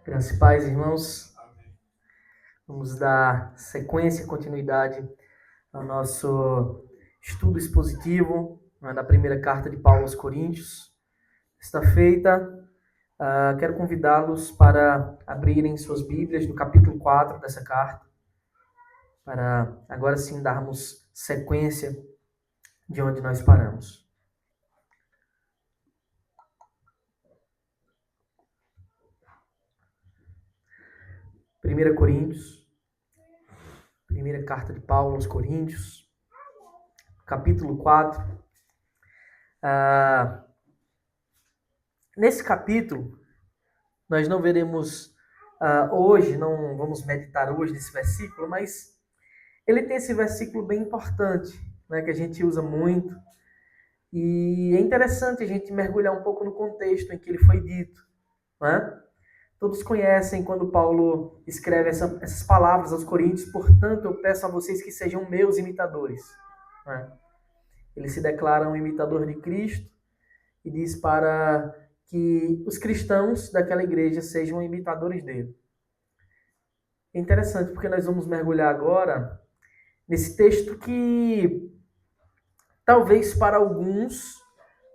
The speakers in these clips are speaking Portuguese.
Graças e paz, irmãos. Vamos dar sequência e continuidade ao nosso estudo expositivo da primeira carta de Paulo aos Coríntios. Esta feita, quero convidá-los para abrirem suas Bíblias no capítulo 4 dessa carta, para agora sim darmos sequência de onde nós paramos. Primeira Coríntios, primeira carta de Paulo aos Coríntios, capítulo 4. Nesse capítulo, nós não veremos hoje, não vamos meditar hoje nesse versículo, mas ele tem esse versículo bem importante, né, que a gente usa muito. E é interessante a gente mergulhar um pouco no contexto em que ele foi dito. Né? Todos conhecem quando Paulo escreve essas palavras aos Coríntios: portanto, eu peço a vocês que sejam meus imitadores. Né? Ele se declara um imitador de Cristo e diz para que os cristãos daquela igreja sejam imitadores dele. É interessante porque nós vamos mergulhar agora nesse texto que talvez para alguns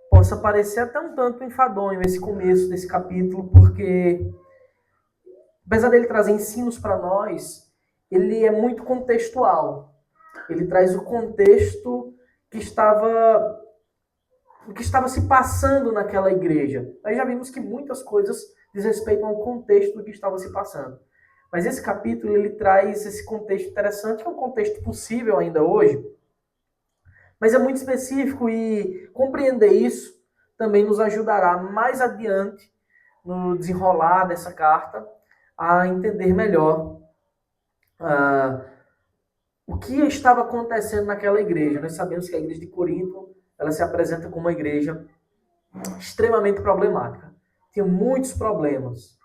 possa parecer até um tanto enfadonho esse começo desse capítulo, porque apesar dele trazer ensinos para nós, ele é muito contextual. Ele traz o contexto que estava se passando naquela igreja. Nós já vimos que muitas coisas diz respeito ao contexto do que estava se passando. Mas esse capítulo ele traz esse contexto interessante, que é um contexto possível ainda hoje, mas é muito específico, e compreender isso também nos ajudará mais adiante no desenrolar dessa carta a entender melhor o que estava acontecendo naquela igreja. Nós sabemos que a igreja de Corinto ela se apresenta como uma igreja extremamente problemática. Tinha muitos problemas.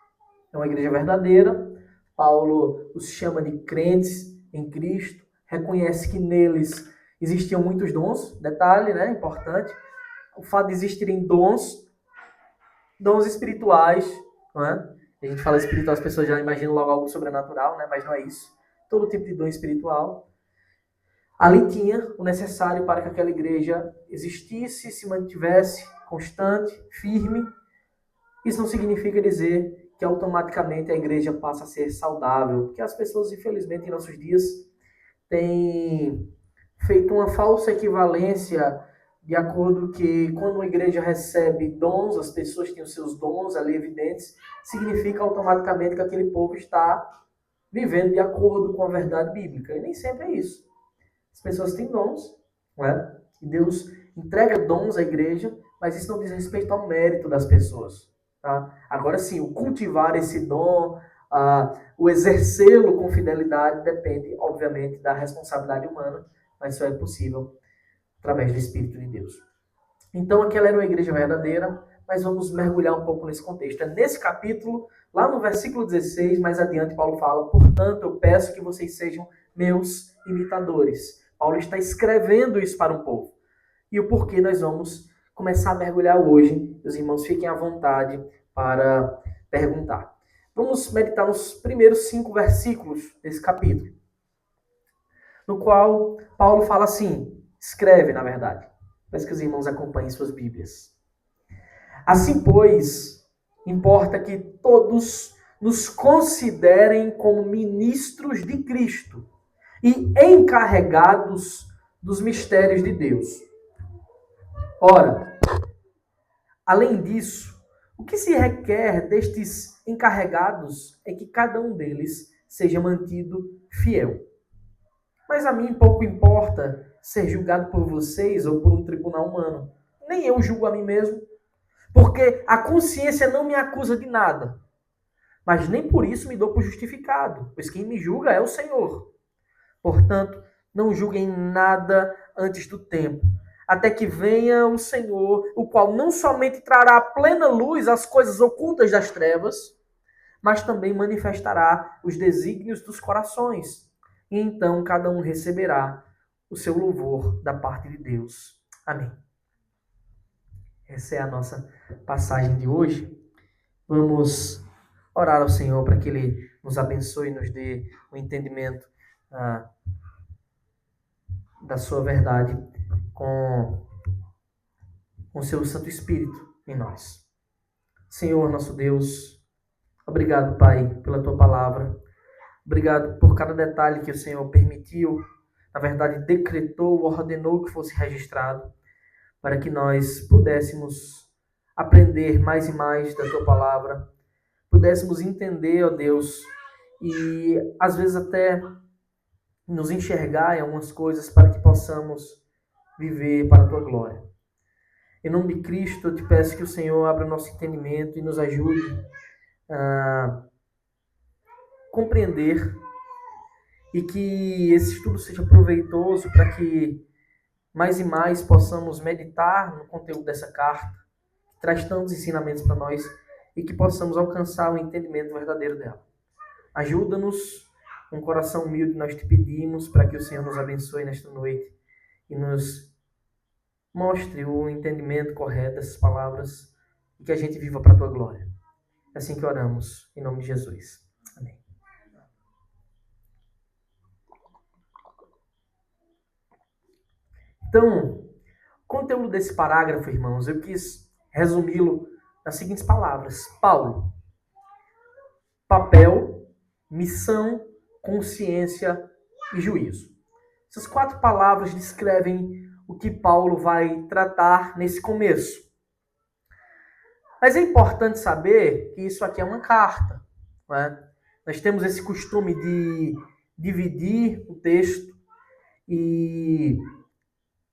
É uma igreja verdadeira. Paulo os chama de crentes em Cristo, reconhece que neles existiam muitos dons. Detalhe, né, importante, o fato de existirem dons espirituais, não é? A gente fala espiritual, as pessoas já imaginam logo algo sobrenatural, né? Mas não é isso. Todo tipo de dom espiritual. Ali tinha o necessário para que aquela igreja existisse, se mantivesse constante, firme. Isso não significa dizer que automaticamente a igreja passa a ser saudável, porque as pessoas, infelizmente, em nossos dias, têm feito uma falsa equivalência de acordo que quando uma igreja recebe dons, as pessoas têm os seus dons ali evidentes, significa automaticamente que aquele povo está vivendo de acordo com a verdade bíblica. E nem sempre é isso. As pessoas têm dons, né? E Deus entrega dons à igreja, mas isso não diz respeito ao mérito das pessoas. Tá? Agora sim, o cultivar esse dom, o exercê-lo com fidelidade, depende, obviamente, da responsabilidade humana, mas isso é possível através do Espírito de Deus. Então, aquela era uma igreja verdadeira, mas vamos mergulhar um pouco nesse contexto. É nesse capítulo, lá no versículo 16, mais adiante, Paulo fala: portanto, eu peço que vocês sejam meus imitadores. Paulo está escrevendo isso para o povo. E o porquê nós vamos começar a mergulhar hoje. Os irmãos fiquem à vontade para perguntar. Vamos meditar nos primeiros 5 versículos desse capítulo, no qual Paulo fala assim, escreve, na verdade. Peço que os irmãos acompanhem suas Bíblias. Assim, pois, importa que todos nos considerem como ministros de Cristo e encarregados dos mistérios de Deus. Ora, além disso, o que se requer destes encarregados é que cada um deles seja mantido fiel. Mas a mim pouco importa ser julgado por vocês ou por um tribunal humano. Nem eu julgo a mim mesmo, porque a consciência não me acusa de nada. Mas nem por isso me dou por justificado, pois quem me julga é o Senhor. Portanto, não julguem nada antes do tempo, até que venha o Senhor, o qual não somente trará à plena luz as coisas ocultas das trevas, mas também manifestará os desígnios dos corações. E então cada um receberá o seu louvor da parte de Deus. Amém. Essa é a nossa passagem de hoje. Vamos orar ao Senhor para que Ele nos abençoe e nos dê o entendimento da sua verdade com o seu Santo Espírito em nós. Senhor, nosso Deus, obrigado, Pai, pela tua palavra. Obrigado por cada detalhe que o Senhor permitiu, na verdade, decretou, ordenou que fosse registrado, para que nós pudéssemos aprender mais e mais da tua palavra, pudéssemos entender, ó Deus, e às vezes até nos enxergar em algumas coisas para que possamos viver para a tua glória. Em nome de Cristo, eu te peço que o Senhor abra o nosso entendimento e nos ajude a compreender e que esse estudo seja proveitoso para que mais e mais possamos meditar no conteúdo dessa carta, que traz tantos ensinamentos para nós e que possamos alcançar o entendimento verdadeiro dela. Ajuda-nos, com um coração humilde nós te pedimos para que o Senhor nos abençoe nesta noite e nos mostre o entendimento correto dessas palavras e que a gente viva para a tua glória. É assim que oramos, em nome de Jesus. Amém. Então, o conteúdo desse parágrafo, irmãos, eu quis resumi-lo nas seguintes palavras. Paulo, papel, missão, consciência e juízo. Essas 4 palavras descrevem o que Paulo vai tratar nesse começo. Mas é importante saber que isso aqui é uma carta, né? Nós temos esse costume de dividir o texto e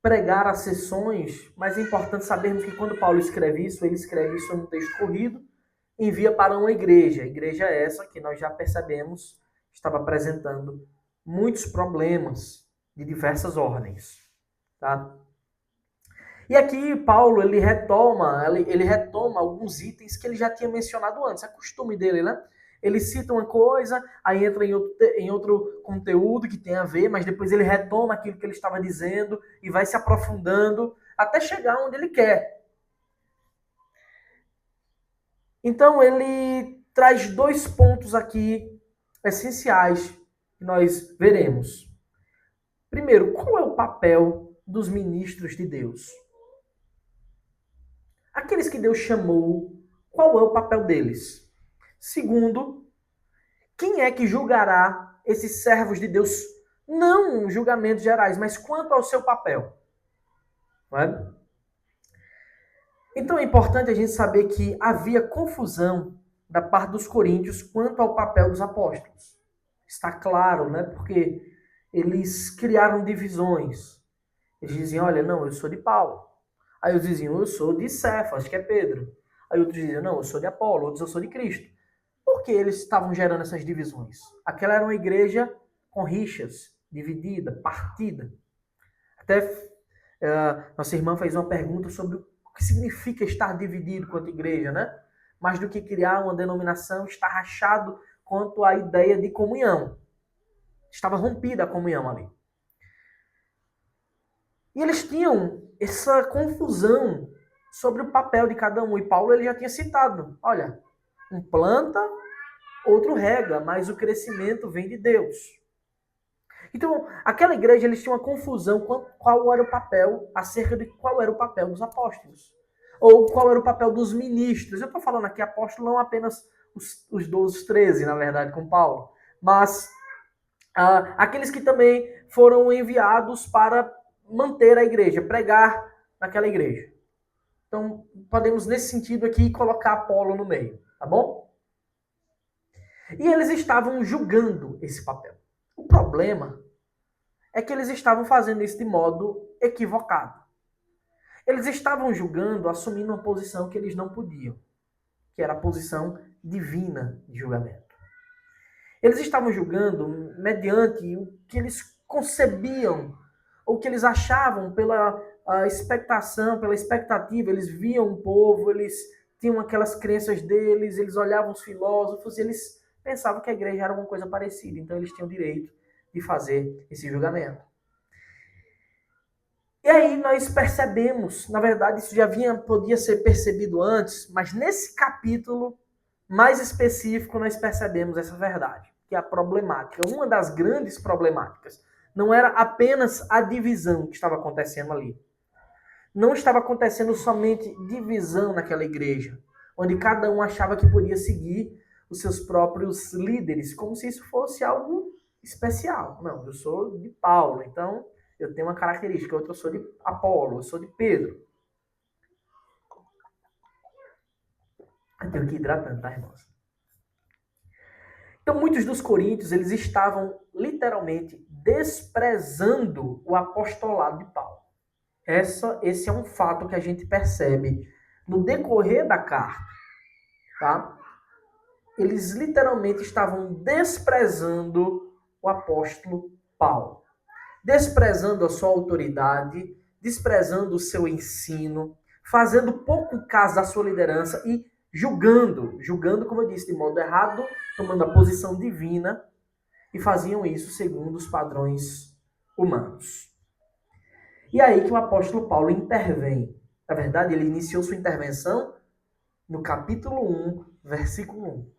pregar as sessões, mas é importante sabermos que quando Paulo escreve isso, ele escreve isso num texto corrido, envia para uma igreja. A igreja é essa que nós já percebemos estava apresentando muitos problemas de diversas ordens, tá? E aqui Paulo ele retoma alguns itens que ele já tinha mencionado antes. É costume dele, né? Ele cita uma coisa, aí entra em outro conteúdo que tem a ver, mas depois ele retoma aquilo que ele estava dizendo e vai se aprofundando até chegar onde ele quer. Então ele traz 2 pontos aqui essenciais que nós veremos. Primeiro, qual é o papel dos ministros de Deus? Aqueles que Deus chamou, qual é o papel deles? Segundo, quem é que julgará esses servos de Deus? Não julgamentos gerais, mas quanto ao seu papel. Não é? Então é importante a gente saber que havia confusão da parte dos coríntios quanto ao papel dos apóstolos. Está claro, né? Porque eles criaram divisões. Eles diziam, olha, não, eu sou de Paulo. Aí outros diziam, eu sou de Cefas, acho que é Pedro. Aí outros diziam, não, eu sou de Apolo, outros eu sou de Cristo. Por que eles estavam gerando essas divisões? Aquela era uma igreja com rixas, dividida, partida. Até nossa irmã fez uma pergunta sobre o que significa estar dividido quanto igreja, né? Mais do que criar uma denominação, estar rachado quanto à ideia de comunhão. Estava rompida a comunhão ali. E eles tinham essa confusão sobre o papel de cada um. E Paulo ele já tinha citado, olha, um planta, outro rega, mas o crescimento vem de Deus. Então, aquela igreja, eles tinham uma confusão qual era o papel, acerca de qual era o papel dos apóstolos. Ou qual era o papel dos ministros. Eu estou falando aqui apóstolo não apenas os 12, os 13, na verdade, com Paulo, mas aqueles que também foram enviados para manter a igreja, pregar naquela igreja. Então, podemos, nesse sentido aqui, colocar Apolo no meio, tá bom? E eles estavam julgando esse papel. O problema é que eles estavam fazendo isso de modo equivocado. Eles estavam julgando, assumindo uma posição que eles não podiam, que era a posição divina de julgamento. Eles estavam julgando mediante o que eles concebiam, ou que eles achavam pela expectação, pela expectativa. Eles viam o povo, eles tinham aquelas crenças deles, eles olhavam os filósofos, eles pensavam que a igreja era uma coisa parecida, então eles tinham o direito de fazer esse julgamento. E aí nós percebemos, na verdade isso já podia ser percebido antes, mas nesse capítulo mais específico, nós percebemos essa verdade, que é a problemática. Uma das grandes problemáticas não era apenas a divisão que estava acontecendo ali. Não estava acontecendo somente divisão naquela igreja, onde cada um achava que podia seguir os seus próprios líderes, como se isso fosse algo especial. Não, eu sou de Paulo, então eu tenho uma característica, outra eu sou de Apolo, eu sou de Pedro. Eu tenho que ir hidratando, tá, irmãos? Então, muitos dos coríntios, eles estavam literalmente desprezando o apostolado de Paulo. Esse é um fato que a gente percebe no decorrer da carta, tá? Eles literalmente estavam desprezando o apóstolo Paulo, desprezando a sua autoridade, desprezando o seu ensino, fazendo pouco caso da sua liderança e julgando, como eu disse, de modo errado, tomando a posição divina, e faziam isso segundo os padrões humanos. E aí que o apóstolo Paulo intervém. Na verdade, ele iniciou sua intervenção no capítulo 1, versículo 1.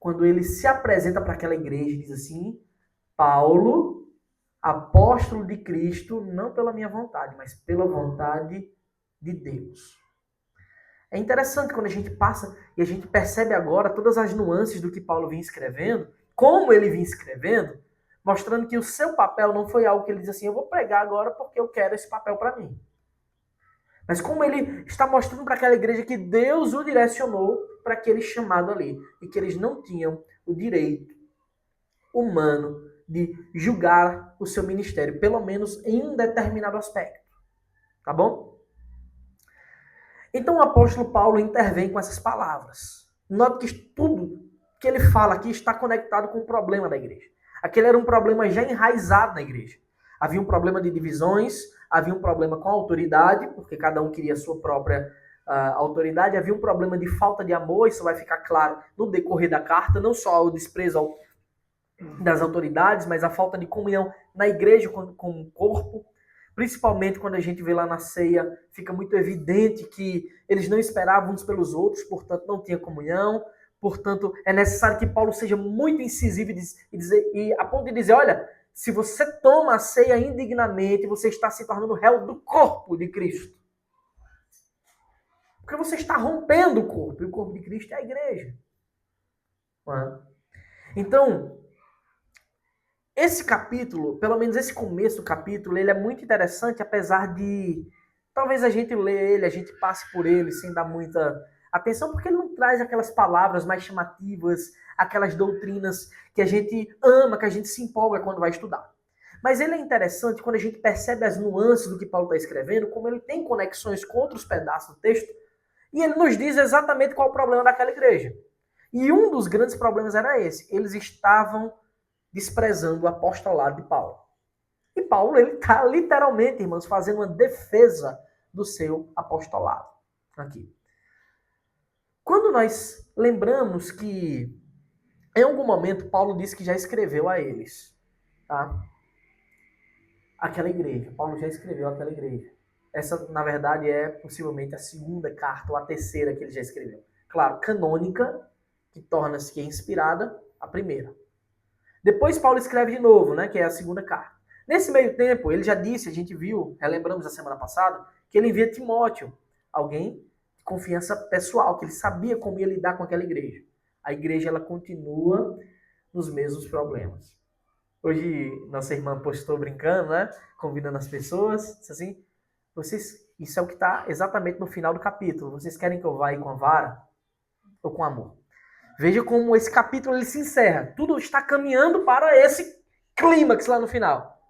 Quando ele se apresenta para aquela igreja e diz assim: Paulo, apóstolo de Cristo, não pela minha vontade, mas pela vontade de Deus. É interessante quando a gente passa e a gente percebe agora todas as nuances do que Paulo vinha escrevendo, como ele vinha escrevendo, mostrando que o seu papel não foi algo que ele diz assim: eu vou pregar agora porque eu quero esse papel para mim. Mas como ele está mostrando para aquela igreja que Deus o direcionou para aquele chamado ali. E que eles não tinham o direito humano de julgar o seu ministério, pelo menos em um determinado aspecto. Tá bom? Então o apóstolo Paulo intervém com essas palavras. Note que tudo que ele fala aqui está conectado com o problema da igreja. Aquele era um problema já enraizado na igreja. Havia um problema de divisões, havia um problema com a autoridade, porque cada um queria a sua própria autoridade, havia um problema de falta de amor, isso vai ficar claro no decorrer da carta, não só o desprezo das autoridades, mas a falta de comunhão na igreja com o corpo, principalmente quando a gente vê lá na ceia, fica muito evidente que eles não esperavam uns pelos outros, portanto não tinha comunhão, portanto é necessário que Paulo seja muito incisivo e a ponto de dizer, olha, se você toma a ceia indignamente, você está se tornando réu do corpo de Cristo. Porque você está rompendo o corpo, e o corpo de Cristo é a igreja. Então, esse capítulo, pelo menos esse começo do capítulo, ele é muito interessante, apesar de talvez a gente lê ele, a gente passe por ele sem dar muita atenção, porque ele não traz aquelas palavras mais chamativas, aquelas doutrinas que a gente ama, que a gente se empolga quando vai estudar. Mas ele é interessante quando a gente percebe as nuances do que Paulo está escrevendo, como ele tem conexões com outros pedaços do texto, e ele nos diz exatamente qual é o problema daquela igreja. E um dos grandes problemas era esse. Eles estavam desprezando o apostolado de Paulo. E Paulo, ele está literalmente, irmãos, fazendo uma defesa do seu apostolado. Aqui. Quando nós lembramos que, em algum momento, Paulo disse que já escreveu a eles, tá? Aquela igreja. Paulo já escreveu aquela igreja. Essa, na verdade, é possivelmente a segunda carta, ou a terceira que ele já escreveu. Claro, canônica, que torna-se que é inspirada, a primeira. Depois Paulo escreve de novo, né, que é a segunda carta. Nesse meio tempo, ele já disse, a gente viu, relembramos a semana passada, que ele envia Timóteo, alguém de confiança pessoal, que ele sabia como ia lidar com aquela igreja. A igreja, ela continua nos mesmos problemas. Hoje, nossa irmã postou brincando, né, convidando as pessoas, disse assim, isso é o que está exatamente no final do capítulo. Vocês querem que eu vá aí com a vara ou com amor? Veja como esse capítulo ele se encerra. Tudo está caminhando para esse clímax lá no final.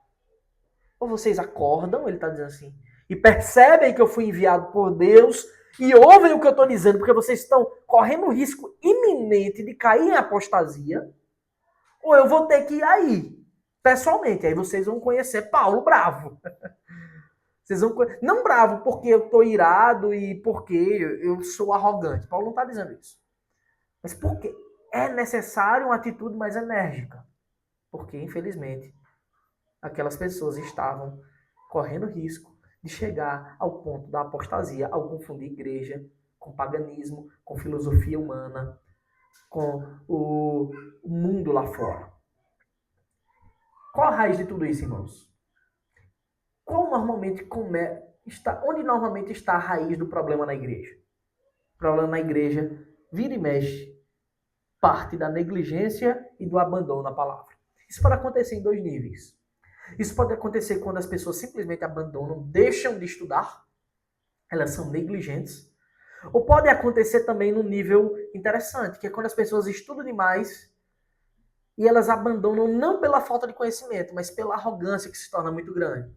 Ou vocês acordam, ele está dizendo assim, e percebem que eu fui enviado por Deus e ouvem o que eu estou dizendo, porque vocês estão correndo um risco iminente de cair em apostasia, ou eu vou ter que ir aí, pessoalmente. Aí vocês vão conhecer Paulo bravo. Vocês vão não bravo porque eu estou irado e porque eu sou arrogante. Paulo não está dizendo isso. Mas porque é necessário uma atitude mais enérgica. Porque, infelizmente, aquelas pessoas estavam correndo risco de chegar ao ponto da apostasia, ao confundir igreja com paganismo, com filosofia humana, com o mundo lá fora. Qual a raiz de tudo isso, irmãos? Onde normalmente está a raiz do problema na igreja? O problema na igreja, vira e mexe, parte da negligência e do abandono na palavra. Isso pode acontecer em dois níveis. Isso pode acontecer quando as pessoas simplesmente abandonam, deixam de estudar, elas são negligentes. Ou pode acontecer também num nível interessante, que é quando as pessoas estudam demais e elas abandonam não pela falta de conhecimento, mas pela arrogância que se torna muito grande.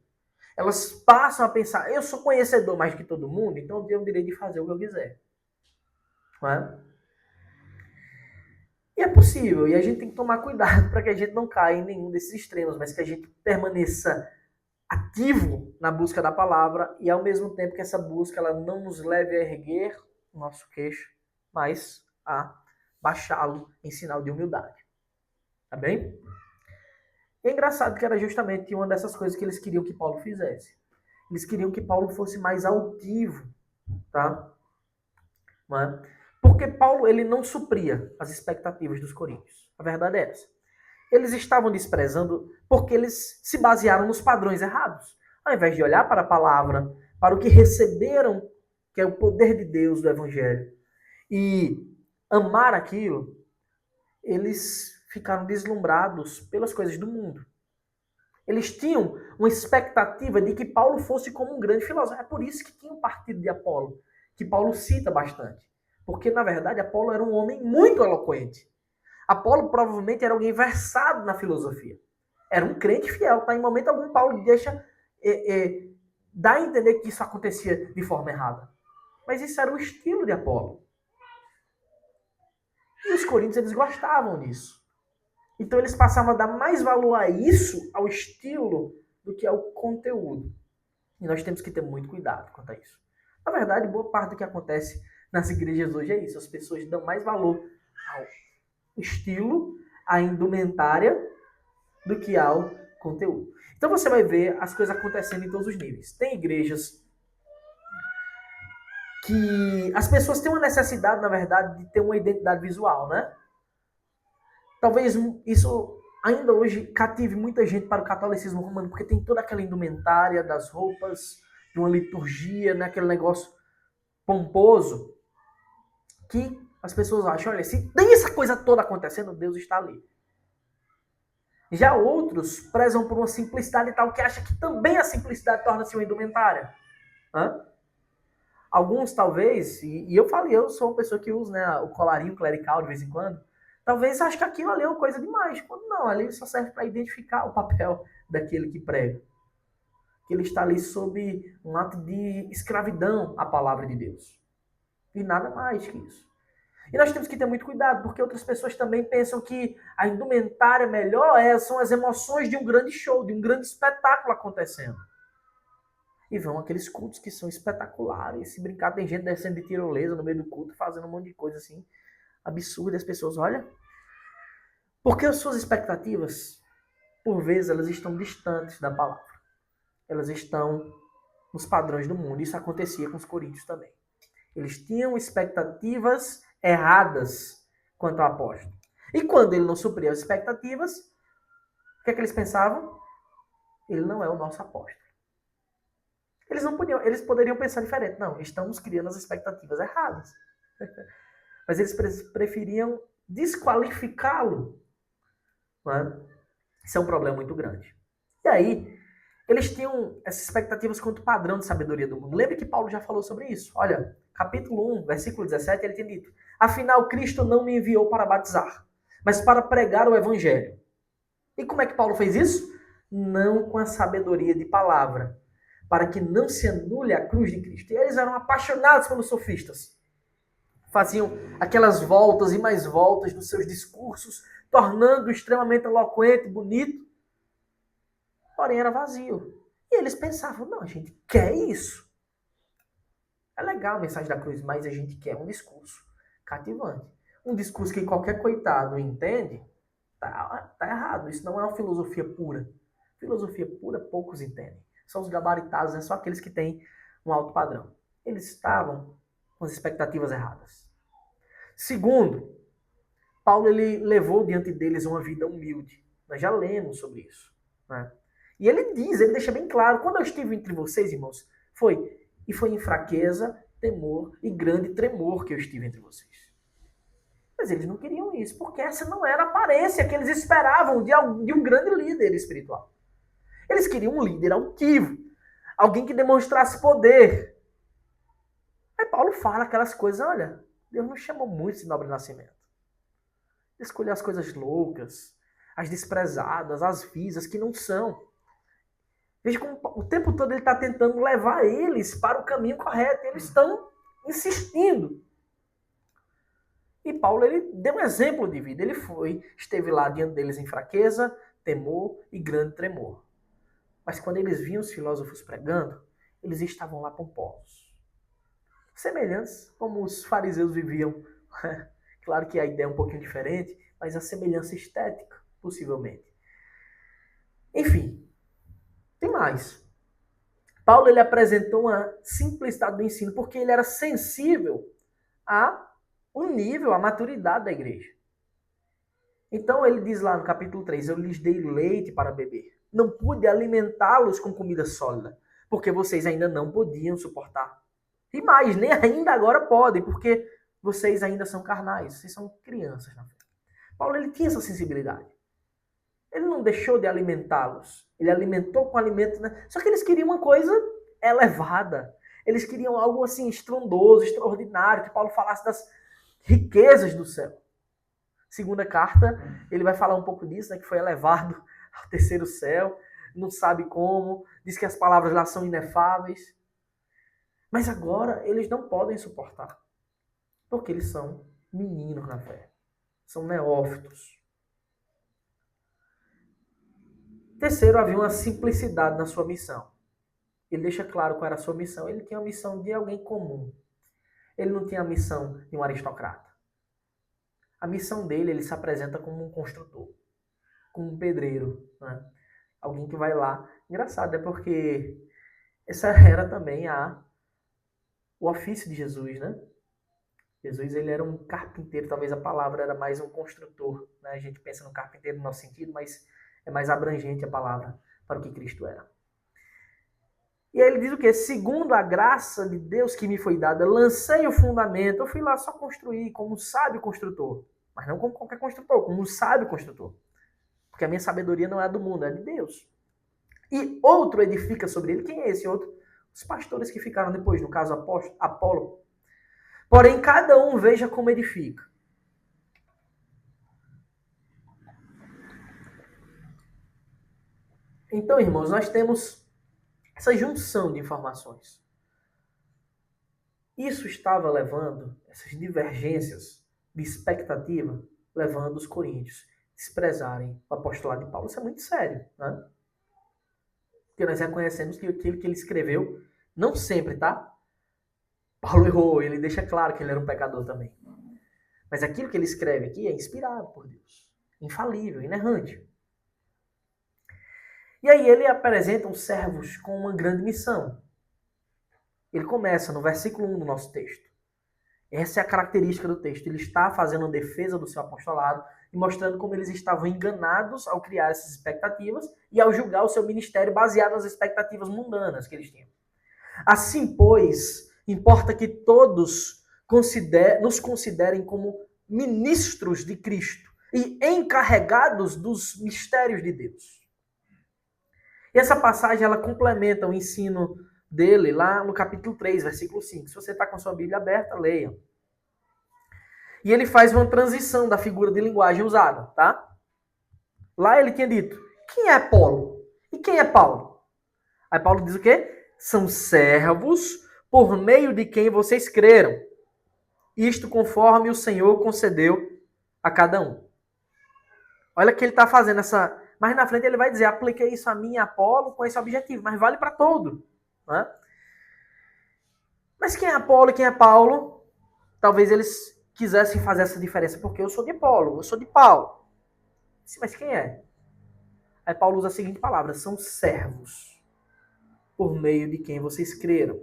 Elas passam a pensar, eu sou conhecedor mais que todo mundo, então eu tenho o direito de fazer o que eu quiser. Não é? E é possível, e a gente tem que tomar cuidado para que a gente não caia em nenhum desses extremos, mas que a gente permaneça ativo na busca da palavra e ao mesmo tempo que essa busca ela não nos leve a erguer o nosso queixo, mas a baixá-lo em sinal de humildade. Tá bem? E é engraçado que era justamente uma dessas coisas que eles queriam que Paulo fizesse. Eles queriam que Paulo fosse mais altivo, tá? Não é? Porque Paulo ele não supria as expectativas dos coríntios. A verdade é essa. Eles estavam desprezando porque eles se basearam nos padrões errados. Ao invés de olhar para a palavra, para o que receberam, que é o poder de Deus do Evangelho, e amar aquilo, eles ficaram deslumbrados pelas coisas do mundo. Eles tinham uma expectativa de que Paulo fosse como um grande filósofo. É por isso que tinha o partido de Apolo, que Paulo cita bastante. Porque, na verdade, Apolo era um homem muito eloquente. Apolo provavelmente era alguém versado na filosofia. Era um crente fiel, tá? Em momento algum, Paulo deixa dar a entender que isso acontecia de forma errada. Mas isso era o estilo de Apolo. E os coríntios, eles gostavam disso. Então eles passavam a dar mais valor a isso, ao estilo, do que ao conteúdo. E nós temos que ter muito cuidado quanto a isso. Na verdade, boa parte do que acontece nas igrejas hoje é isso. As pessoas dão mais valor ao estilo, à indumentária, do que ao conteúdo. Então você vai ver as coisas acontecendo em todos os níveis. Tem igrejas que as pessoas têm uma necessidade, na verdade, de ter uma identidade visual, né? Talvez isso ainda hoje cative muita gente para o catolicismo romano, porque tem toda aquela indumentária das roupas, de uma liturgia, né? Aquele negócio pomposo, que as pessoas acham, olha, se tem essa coisa toda acontecendo, Deus está ali. Já outros prezam por uma simplicidade tal que acham que também a simplicidade torna-se uma indumentária. Hã? Alguns talvez, e eu falei, eu sou uma pessoa que usa, né, o colarinho clerical de vez em quando, talvez ache que aquilo ali é uma coisa demais, quando não, ali só serve para identificar o papel daquele que prega. Que ele está ali sob um ato de escravidão à palavra de Deus. E nada mais que isso. E nós temos que ter muito cuidado, porque outras pessoas também pensam que a indumentária melhor são as emoções de um grande show, de um grande espetáculo acontecendo. E vão aqueles cultos que são espetaculares. Se brincar, tem gente descendo de tirolesa no meio do culto, fazendo um monte de coisa assim, absurda. As pessoas olham. Porque as suas expectativas, por vezes, elas estão distantes da palavra. Elas estão nos padrões do mundo. Isso acontecia com os coríntios também. Eles tinham expectativas erradas quanto ao apóstolo. E quando ele não supria as expectativas, o que é que eles pensavam? Ele não é o nosso apóstolo. Eles poderiam pensar diferente. Não, estamos criando as expectativas erradas. Mas eles preferiam desqualificá-lo. Né? Isso é um problema muito grande. E aí, eles tinham essas expectativas quanto padrão de sabedoria do mundo. Lembre que Paulo já falou sobre isso. Olha, capítulo 1, versículo 17, ele tem dito: afinal, Cristo não me enviou para batizar, mas para pregar o evangelho. E como é que Paulo fez isso? Não com a sabedoria de palavra, para que não se anule a cruz de Cristo. E eles eram apaixonados pelos sofistas. Faziam aquelas voltas e mais voltas dos seus discursos, tornando extremamente eloquente, bonito. Porém, era vazio. E eles pensavam, não, a gente quer isso. É legal a mensagem da cruz, mas a gente quer um discurso cativante. Um discurso que qualquer coitado entende, tá errado. Isso não é uma filosofia pura. Filosofia pura, poucos entendem. São os gabaritados, né? Só aqueles que têm um alto padrão. Eles estavam com as expectativas erradas. Segundo, Paulo ele levou diante deles uma vida humilde. Nós já lemos sobre isso. Né? E ele deixa bem claro, quando eu estive entre vocês, irmãos, foi em fraqueza, temor e grande tremor que eu estive entre vocês. Mas eles não queriam isso, porque essa não era a aparência que eles esperavam de um grande líder espiritual. Eles queriam um líder altivo, alguém que demonstrasse poder. Aí Paulo fala aquelas coisas, olha, Deus não chamou muito esse nobre nascimento. Escolher as coisas loucas, as desprezadas, as visas que não são. Veja como o tempo todo ele está tentando levar eles para o caminho correto. Eles estão insistindo. E Paulo ele deu um exemplo de vida. Ele esteve lá diante deles em fraqueza, temor e grande tremor. Mas quando eles viam os filósofos pregando, eles estavam lá pomposos. Semelhantes como os fariseus viviam. Claro que a ideia é um pouquinho diferente, mas a semelhança estética, possivelmente. Enfim, tem mais. Paulo ele apresentou uma simplicidade do ensino porque ele era sensível ao nível, à maturidade da igreja. Então ele diz lá no capítulo 3, eu lhes dei leite para beber. Não pude alimentá-los com comida sólida, porque vocês ainda não podiam suportar. E mais, nem ainda agora podem, porque vocês ainda são carnais, vocês são crianças na fé. Paulo ele tinha essa sensibilidade. Ele não deixou de alimentá-los. Ele alimentou com alimento, né? Só que eles queriam uma coisa elevada. Eles queriam algo assim estrondoso, extraordinário, que Paulo falasse das riquezas do céu. Segunda carta, ele vai falar um pouco disso, né? Que foi elevado ao terceiro céu, não sabe como, diz que as palavras lá são inefáveis. Mas agora eles não podem suportar, porque eles são meninos na fé, são neófitos. Terceiro, havia uma simplicidade na sua missão. Ele deixa claro qual era a sua missão. Ele tinha a missão de alguém comum. Ele não tinha a missão de um aristocrata. A missão dele, ele se apresenta como um construtor, como um pedreiro, né? Alguém que vai lá. Engraçado, é porque essa era também o ofício de Jesus, né? Jesus ele era um carpinteiro, talvez a palavra era mais um construtor, né? A gente pensa no carpinteiro no nosso sentido, mas é mais abrangente a palavra para o que Cristo era. E aí ele diz o quê? Segundo a graça de Deus que me foi dada, lancei o fundamento, eu fui lá só construir como um sábio construtor. Mas não como qualquer construtor, como um sábio construtor. Porque a minha sabedoria não é do mundo, é de Deus. E outro edifica sobre ele. Quem é esse outro? Os pastores que ficaram depois, no caso Apolo. Porém, cada um veja como edifica. Então, irmãos, nós temos essa junção de informações. Isso estava levando, essas divergências de expectativa, levando os coríntios a desprezarem o apostolado de Paulo. Isso é muito sério, né? Porque nós reconhecemos que aquilo que ele escreveu, não sempre, tá? Paulo errou, ele deixa claro que ele era um pecador também. Mas aquilo que ele escreve aqui é inspirado por Deus. Infalível, inerrante. E aí ele apresenta os servos com uma grande missão. Ele começa no versículo 1 do nosso texto. Essa é a característica do texto. Ele está fazendo uma defesa do seu apostolado e mostrando como eles estavam enganados ao criar essas expectativas e ao julgar o seu ministério baseado nas expectativas mundanas que eles tinham. Assim, pois, importa que todos nos considerem como ministros de Cristo e encarregados dos mistérios de Deus. E essa passagem ela complementa o ensino dele lá no capítulo 3, versículo 5. Se você está com a sua Bíblia aberta, leia. E ele faz uma transição da figura de linguagem usada, tá? Lá ele tinha dito, quem é Apolo? E quem é Paulo? Aí Paulo diz o quê? São servos por meio de quem vocês creram. Isto conforme o Senhor concedeu a cada um. Olha que ele está fazendo essa... Mas na frente ele vai dizer, apliquei isso a mim, Apolo, com esse objetivo. Mas vale para todo. Né? Mas quem é Apolo e quem é Paulo? Talvez eles quisessem fazer essa diferença. Porque eu sou de Apolo, eu sou de Paulo. Mas quem é? Aí Paulo usa a seguinte palavra. São servos por meio de quem vocês creram.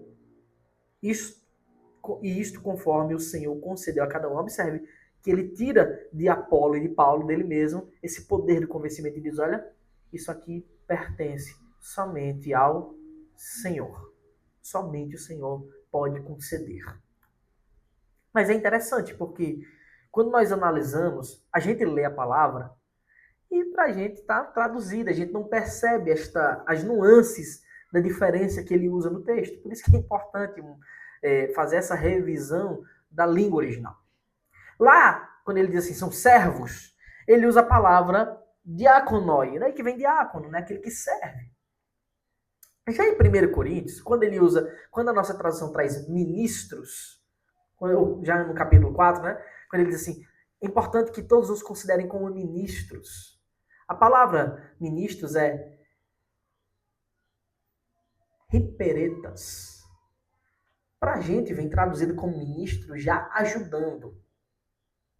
Isto conforme o Senhor concedeu a cada um. Observe que ele tira de Apolo e de Paulo, dele mesmo, esse poder do convencimento e diz, olha, isso aqui pertence somente ao Senhor. Somente o Senhor pode conceder. Mas é interessante, porque quando nós analisamos, a gente lê a palavra e para a gente está traduzida, a gente não percebe as nuances da diferença que ele usa no texto. Por isso que é importante fazer essa revisão da língua original. Lá, quando ele diz assim, são servos, ele usa a palavra diakonoi, né, que vem diácono, né, aquele que serve. Já em 1 Coríntios, quando a nossa tradução traz ministros, já no capítulo 4, né, quando ele diz assim, é importante que todos os considerem como ministros. A palavra ministros é hiperetas. Para a gente vem traduzido como ministro já ajudando.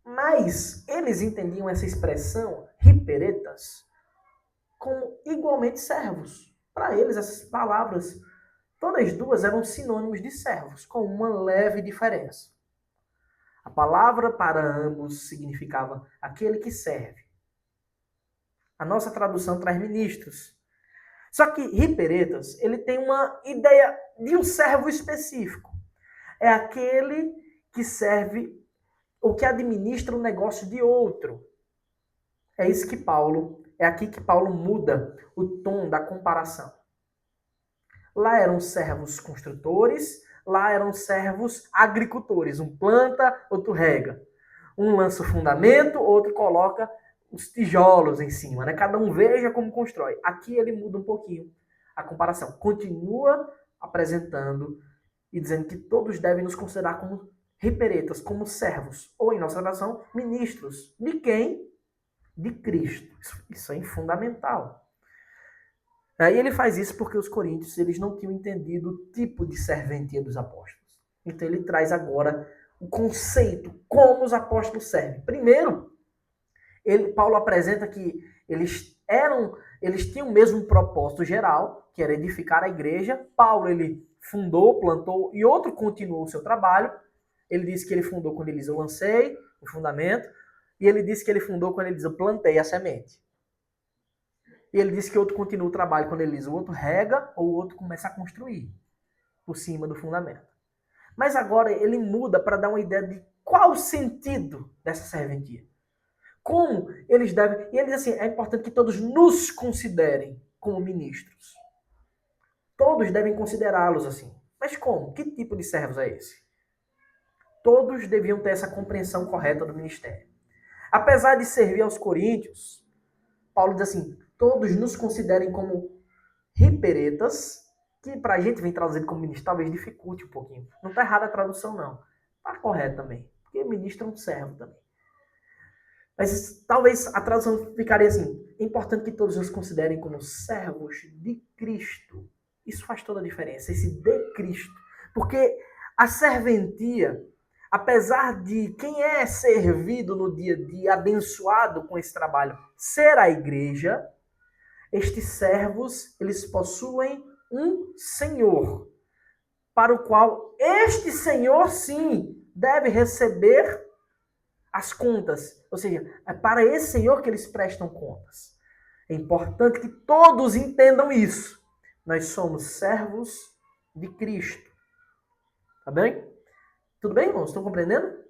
Mas eles entendiam essa expressão hiperetas como igualmente servos. Para eles essas palavras, todas duas eram sinônimos de servos, com uma leve diferença. A palavra para ambos significava aquele que serve. A nossa tradução traz ministros. Só que hiperetas, ele tem uma ideia de um servo específico. É aquele que serve ou que administra o negócio de outro. É aqui que Paulo muda o tom da comparação. Lá eram servos construtores, lá eram servos agricultores. Um planta, outro rega. Um lança o fundamento, outro coloca os tijolos em cima, né? Cada um veja como constrói. Aqui ele muda um pouquinho a comparação. Continua apresentando e dizendo que todos devem nos considerar como hiperetas, como servos, ou em nossa nação, ministros. De quem? De Cristo. Isso é fundamental. E ele faz isso porque os coríntios eles não tinham entendido o tipo de serventia dos apóstolos. Então ele traz agora o conceito, como os apóstolos servem. Primeiro, Paulo apresenta que eles tinham o mesmo propósito geral, que era edificar a igreja. Paulo ele fundou, plantou e outro continuou o seu trabalho. Ele disse que ele fundou quando ele diz eu lancei o fundamento, e ele disse que ele fundou quando ele diz eu plantei a semente. E ele disse que outro continua o trabalho quando ele diz o outro rega ou o outro começa a construir por cima do fundamento. Mas agora ele muda para dar uma ideia de qual o sentido dessa serventia. Como eles devem... E ele diz assim, é importante que todos nos considerem como ministros. Todos devem considerá-los assim. Mas como? Que tipo de servos é esse? Todos deviam ter essa compreensão correta do ministério. Apesar de servir aos coríntios, Paulo diz assim, todos nos considerem como hiperetas, que para a gente vem traduzido como ministro, talvez dificulte um pouquinho. Não está errada a tradução, não. Está correta também. Porque ministro é um servo também. Mas talvez a tradução ficaria assim, é importante que todos nos considerem como servos de Cristo. Isso faz toda a diferença, esse de Cristo. Porque a serventia, apesar de quem é servido no dia a dia, abençoado com esse trabalho, ser a igreja, estes servos, eles possuem um Senhor, para o qual este Senhor, sim, deve receber as contas. Ou seja, é para esse Senhor que eles prestam contas. É importante que todos entendam isso. Nós somos servos de Cristo. Tá bem? Tudo bem, irmãos? Estão compreendendo?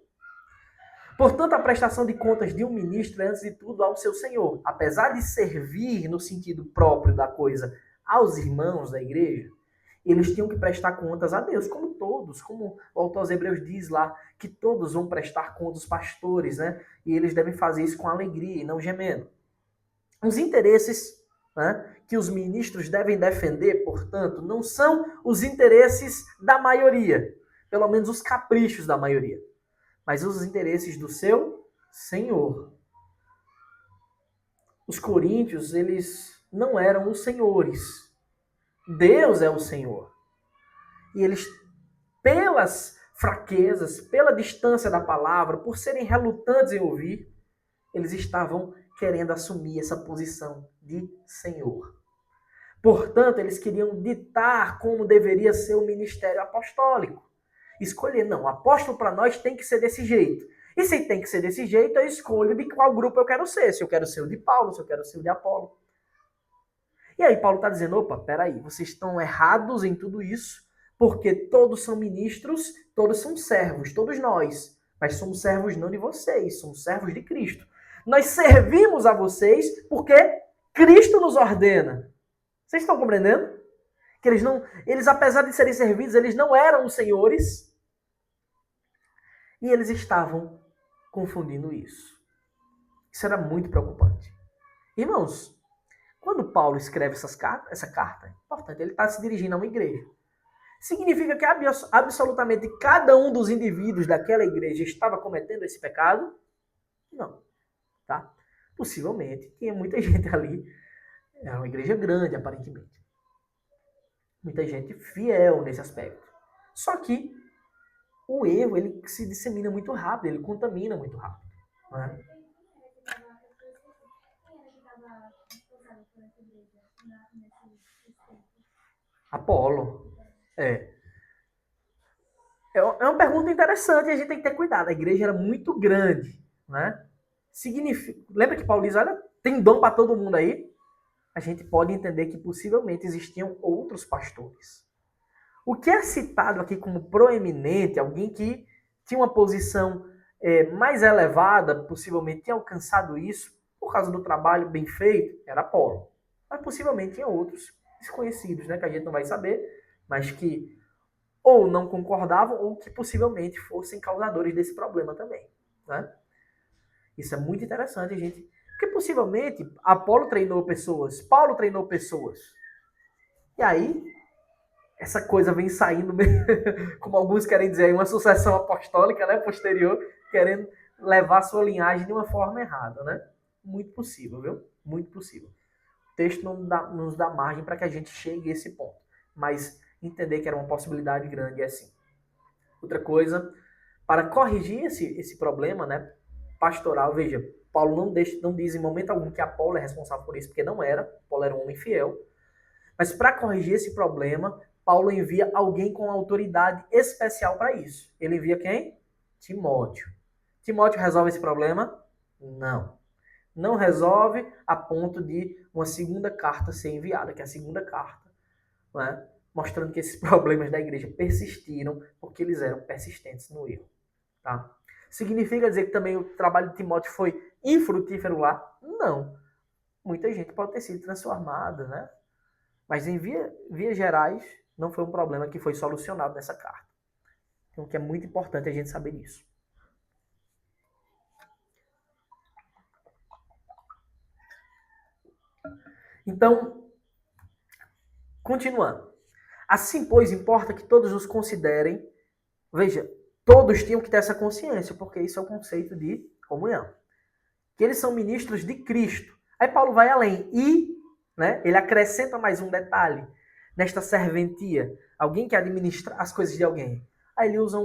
Portanto, a prestação de contas de um ministro é, antes de tudo, ao seu Senhor. Apesar de servir no sentido próprio da coisa aos irmãos da igreja, eles tinham que prestar contas a Deus, como todos, como o autor aos Hebreus diz lá, que todos vão prestar contas aos pastores, né? E eles devem fazer isso com alegria e não gemendo. Os interesses, né, que os ministros devem defender, portanto, não são os interesses da maioria, pelo menos os caprichos da maioria, mas os interesses do seu Senhor. Os coríntios, eles não eram os senhores. Deus é o Senhor. E eles, pelas fraquezas, pela distância da palavra, por serem relutantes em ouvir, eles estavam querendo assumir essa posição de Senhor. Portanto, eles queriam ditar como deveria ser o ministério apostólico. Escolher, não, o apóstolo para nós tem que ser desse jeito. E se tem que ser desse jeito, eu escolho de qual grupo eu quero ser. Se eu quero ser o de Paulo, se eu quero ser o de Apolo. E aí Paulo está dizendo, opa, peraí, vocês estão errados em tudo isso, porque todos são ministros, todos são servos, todos nós. Mas somos servos não de vocês, somos servos de Cristo. Nós servimos a vocês porque Cristo nos ordena. Vocês estão compreendendo? Que eles apesar de serem servidos, eles não eram os senhores. E eles estavam confundindo isso. Isso era muito preocupante. Irmãos, quando Paulo escreve essa carta, é importante, ele está se dirigindo a uma igreja. Significa que absolutamente cada um dos indivíduos daquela igreja estava cometendo esse pecado? Não. Tá? Possivelmente, tinha muita gente ali. Era uma igreja grande, aparentemente. Muita gente fiel nesse aspecto. Só que o erro, ele se dissemina muito rápido, ele contamina muito rápido. Né? Apolo. É uma pergunta interessante e a gente tem que ter cuidado. A igreja era muito grande, né? Lembra que Paulo diz, olha, tem dom para todo mundo aí? A gente pode entender que possivelmente existiam outros pastores. O que é citado aqui como proeminente, alguém que tinha uma posição mais elevada, possivelmente tinha alcançado isso por causa do trabalho bem feito, era Apolo. Mas possivelmente tinha outros desconhecidos, né, que a gente não vai saber, mas que ou não concordavam ou que possivelmente fossem causadores desse problema também. Né? Isso é muito interessante, gente. Porque possivelmente Apolo treinou pessoas, Paulo treinou pessoas. E aí, essa coisa vem saindo, como alguns querem dizer, uma sucessão apostólica, né, posterior, querendo levar sua linhagem de uma forma errada, né? Muito possível, viu? Muito possível. O texto não nos dá margem para que a gente chegue a esse ponto. Mas entender que era uma possibilidade grande é assim. Outra coisa, para corrigir esse problema, né, pastoral, veja, Paulo não diz em momento algum que Apolo é responsável por isso, porque não era. Paulo era um homem fiel. Mas para corrigir esse problema, Paulo envia alguém com autoridade especial para isso. Ele envia quem? Timóteo. Timóteo resolve esse problema? Não. Não resolve a ponto de uma segunda carta ser enviada, que é a segunda carta, né? Mostrando que esses problemas da igreja persistiram porque eles eram persistentes no erro. Tá? Significa dizer que também o trabalho de Timóteo foi infrutífero lá? Não. Muita gente pode ter sido transformada, né? Mas em vias gerais, não foi um problema que foi solucionado nessa carta. Então, que é muito importante a gente saber disso. Então, continuando. Assim, pois, importa que todos os considerem, veja, todos tinham que ter essa consciência, porque isso é o conceito de comunhão. Que eles são ministros de Cristo. Aí Paulo vai além e, né, ele acrescenta mais um detalhe nesta serventia. Alguém que administra as coisas de alguém. Aí ele usa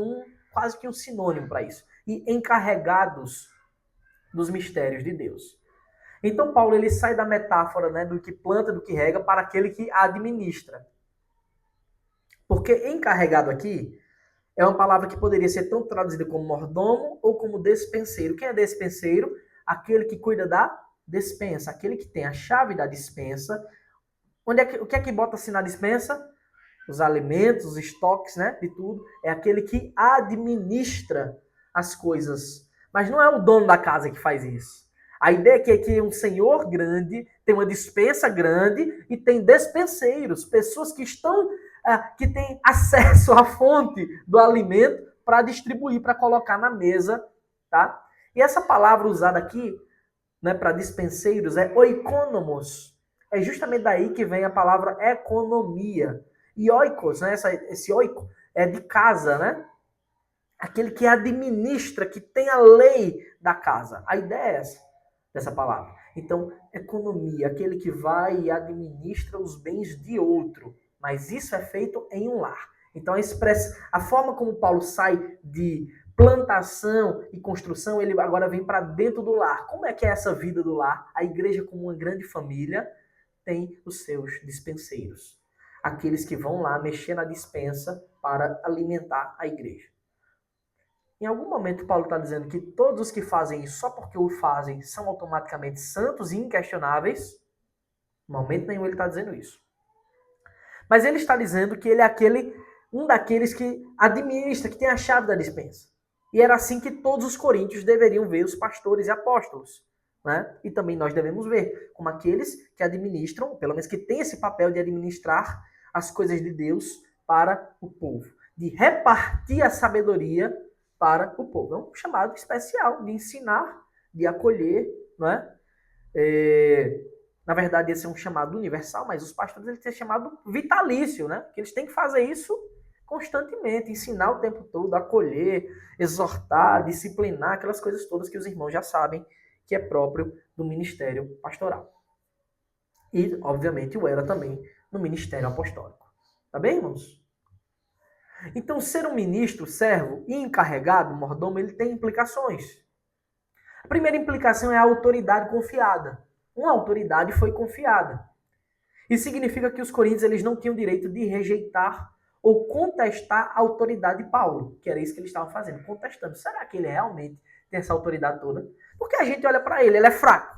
quase que um sinônimo para isso. E encarregados dos mistérios de Deus. Então Paulo ele sai da metáfora, né, do que planta, do que rega, para aquele que administra. Porque encarregado aqui é uma palavra que poderia ser tanto traduzida como mordomo ou como despenseiro. Quem é despenseiro? Aquele que cuida da despensa, aquele que tem a chave da despensa. O que é que bota-se na despensa? Os alimentos, os estoques, né, de tudo. É aquele que administra as coisas. Mas não é o dono da casa que faz isso. A ideia é que um senhor grande tem uma despensa grande e tem despenseiros, pessoas que que têm acesso à fonte do alimento para distribuir, para colocar na mesa, tá? E essa palavra usada aqui, né, para dispenseiros é oikonomos. É justamente daí que vem a palavra economia. E oikos, né, esse oiko é de casa, né? Aquele que administra, que tem a lei da casa. A ideia é essa, dessa palavra. Então, economia, aquele que vai e administra os bens de outro. Mas isso é feito em um lar. Então, a forma como Paulo sai de plantação e construção, ele agora vem para dentro do lar. Como é que é essa vida do lar? A igreja, como uma grande família, tem os seus dispenseiros. Aqueles que vão lá mexer na dispensa para alimentar a igreja. Em algum momento Paulo está dizendo que todos os que fazem isso só porque o fazem são automaticamente santos e inquestionáveis? Em momento nenhum ele está dizendo isso. Mas ele está dizendo que ele é um daqueles que administra, que tem a chave da dispensa. E era assim que todos os coríntios deveriam ver os pastores e apóstolos. Né? E também nós devemos ver como aqueles que administram, pelo menos que têm esse papel de administrar as coisas de Deus para o povo. De repartir a sabedoria para o povo. É um chamado especial de ensinar, de acolher, não é? Na verdade, esse é um chamado universal, mas os pastores eles têm chamado vitalício, né? Que eles têm que fazer isso constantemente, ensinar o tempo todo, acolher, exortar, disciplinar, aquelas coisas todas que os irmãos já sabem que é próprio do ministério pastoral. E, obviamente, o era também no ministério apostólico. Tá bem, irmãos? Então, ser um ministro, servo e encarregado, mordomo, ele tem implicações. A primeira implicação é a autoridade confiada. Uma autoridade foi confiada. Isso significa que os coríntios eles não tinham direito de rejeitar ou contestar a autoridade de Paulo, que era isso que eles estavam fazendo, contestando. Será que ele realmente tem essa autoridade toda? Porque a gente olha para ele é fraco.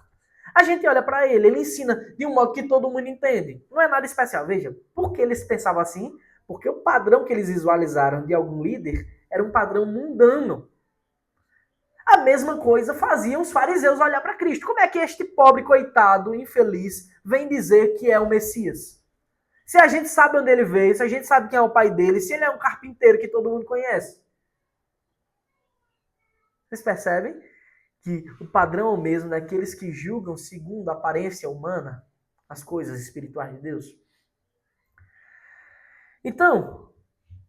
A gente olha para ele ensina de um modo que todo mundo entende. Não é nada especial. Veja, por que eles pensavam assim? Porque o padrão que eles visualizaram de algum líder era um padrão mundano. A mesma coisa faziam os fariseus olhar para Cristo. Como é que este pobre coitado, infeliz, vem dizer que é o Messias? Se a gente sabe onde ele veio, se a gente sabe quem é o pai dele, se ele é um carpinteiro que todo mundo conhece. Vocês percebem que o padrão é o mesmo daqueles que julgam segundo a aparência humana as coisas espirituais de Deus? Então,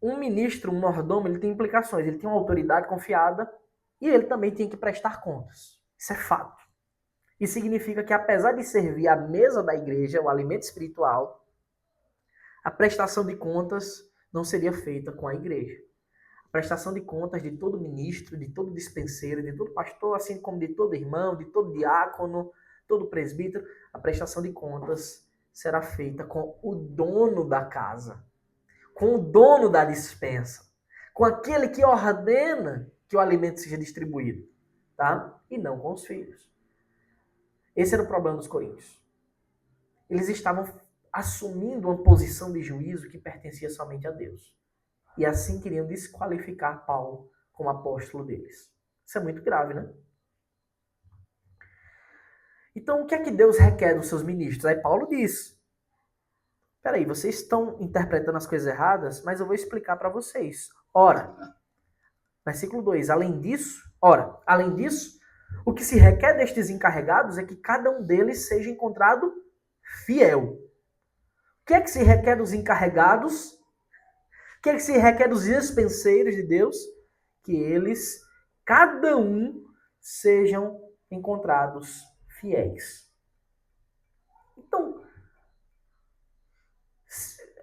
um ministro, um mordomo, ele tem implicações. Ele tem uma autoridade confiada e ele também tem que prestar contas. Isso é fato. Isso significa que, apesar de servir à mesa da igreja, o alimento espiritual, a prestação de contas não seria feita com a igreja. A prestação de contas de todo ministro, de todo dispenseiro, de todo pastor, assim como de todo irmão, de todo diácono, todo presbítero, a prestação de contas será feita com o dono da casa, com o dono da dispensa, com aquele que ordena que o alimento seja distribuído, tá? E não com os filhos. Esse era o problema dos coríntios. Eles estavam assumindo uma posição de juízo que pertencia somente a Deus. E assim queriam desqualificar Paulo como apóstolo deles. Isso é muito grave, né? Então, o que é que Deus requer dos seus ministros? Aí Paulo diz: peraí, vocês estão interpretando as coisas erradas, mas eu vou explicar para vocês. Ora, versículo 2, além disso, o que se requer destes encarregados é que cada um deles seja encontrado fiel. O que é que se requer dos encarregados? O que é que se requer dos dispenseiros de Deus? Que eles, cada um, sejam encontrados fiéis. Então,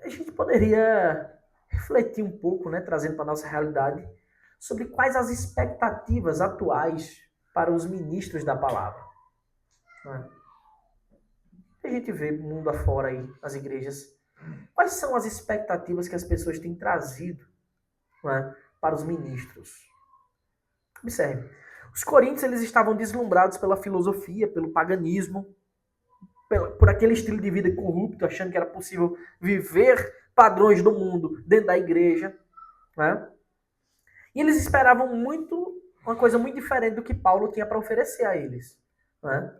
a gente poderia refletir um pouco, né, trazendo para a nossa realidade, sobre quais as expectativas atuais para os ministros da palavra. Né? A gente vê o mundo afora aí, as igrejas. Quais são as expectativas que as pessoas têm trazido, né, para os ministros? Observe. Os coríntios eles estavam deslumbrados pela filosofia, pelo paganismo, por aquele estilo de vida corrupto, achando que era possível viver padrões do mundo dentro da igreja. Né? E eles esperavam uma coisa muito diferente do que Paulo tinha para oferecer a eles. Né?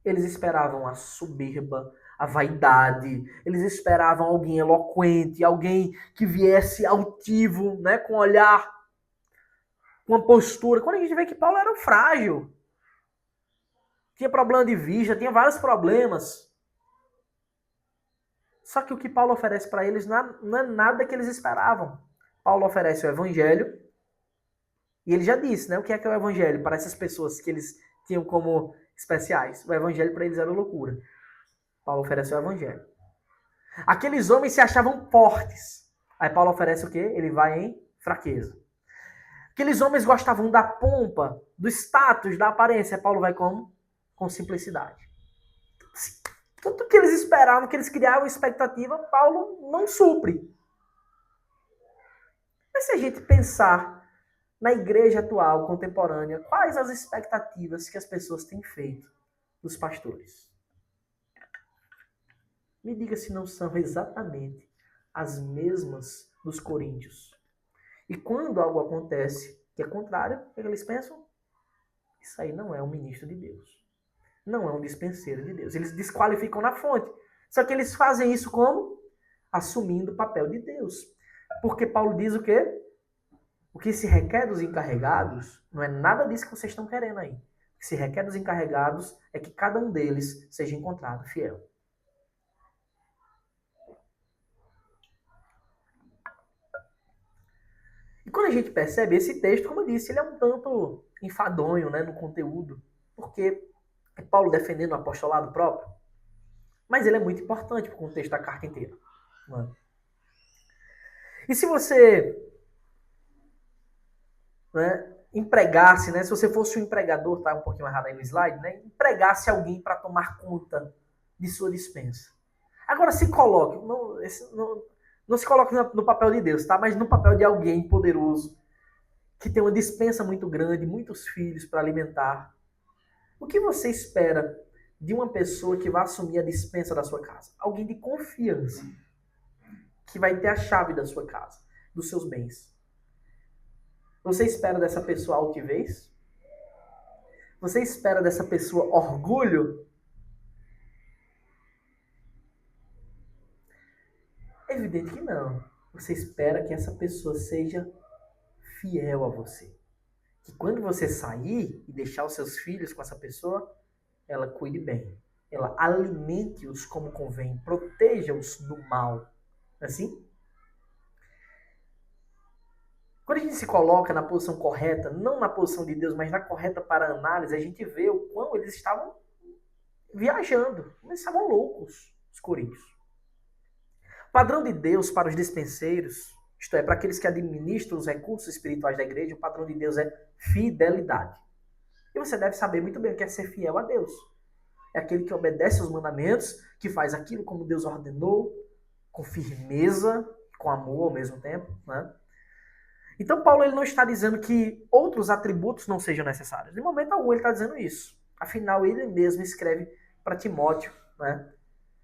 Eles esperavam a soberba, a vaidade, eles esperavam alguém eloquente, alguém que viesse altivo, né, com um olhar, com uma postura. Quando a gente vê que Paulo era frágil, tinha problema de vista, tinha vários problemas. Só que o que Paulo oferece para eles não é nada que eles esperavam. Paulo oferece o evangelho, e ele já disse, né, o que é o evangelho para essas pessoas que eles tinham como especiais. O evangelho para eles era loucura. Paulo oferece o evangelho. Aqueles homens se achavam fortes. Aí Paulo oferece o quê? Ele vai em fraqueza. Aqueles homens gostavam da pompa, do status, da aparência. Paulo vai como? Com simplicidade. Tudo que eles esperavam, que eles criavam expectativa, Paulo não supre. Mas se a gente pensar Na igreja atual, contemporânea, quais as expectativas que as pessoas têm feito dos pastores? Me diga se não são exatamente as mesmas dos coríntios. E quando algo acontece que é contrário, o que eles pensam? Isso aí não é um ministro de Deus. Não é um dispenseiro de Deus. Eles desqualificam na fonte. Só que eles fazem isso como? Assumindo o papel de Deus. Porque Paulo diz o quê? O que se requer dos encarregados não é nada disso que vocês estão querendo aí. O que se requer dos encarregados é que cada um deles seja encontrado fiel. E quando a gente percebe esse texto, como eu disse, ele é um tanto enfadonho, né, no conteúdo, porque é Paulo defendendo o apostolado próprio, mas ele é muito importante para o contexto da carta inteira. Né? E se você, né, empregasse, né, se você fosse um empregador, tá um pouquinho errado aí no slide, né, empregasse alguém para tomar conta de sua despensa. Agora se coloque, não se coloque no papel de Deus, tá? Mas no papel de alguém poderoso, que tem uma despensa muito grande, muitos filhos para alimentar. O que você espera de uma pessoa que vai assumir a despensa da sua casa? Alguém de confiança, que vai ter a chave da sua casa, dos seus bens. Você espera dessa pessoa altivez? Você espera dessa pessoa orgulho? É evidente que não. Você espera que essa pessoa seja fiel a você. Que quando você sair e deixar os seus filhos com essa pessoa, ela cuide bem. Ela alimente-os como convém, proteja-os do mal. Assim? Quando a gente se coloca na posição correta, não na posição de Deus, mas na correta para a análise, a gente vê o quão eles estavam viajando. Eles estavam loucos, os coríntios. O padrão de Deus para os dispenseiros, isto é, para aqueles que administram os recursos espirituais da igreja, o padrão de Deus é fidelidade. E você deve saber muito bem o que é ser fiel a Deus. É aquele que obedece aos mandamentos, que faz aquilo como Deus ordenou, com firmeza, com amor ao mesmo tempo, né? Então Paulo ele não está dizendo que outros atributos não sejam necessários. De momento algum ele está dizendo isso. Afinal, ele mesmo escreve para Timóteo, né?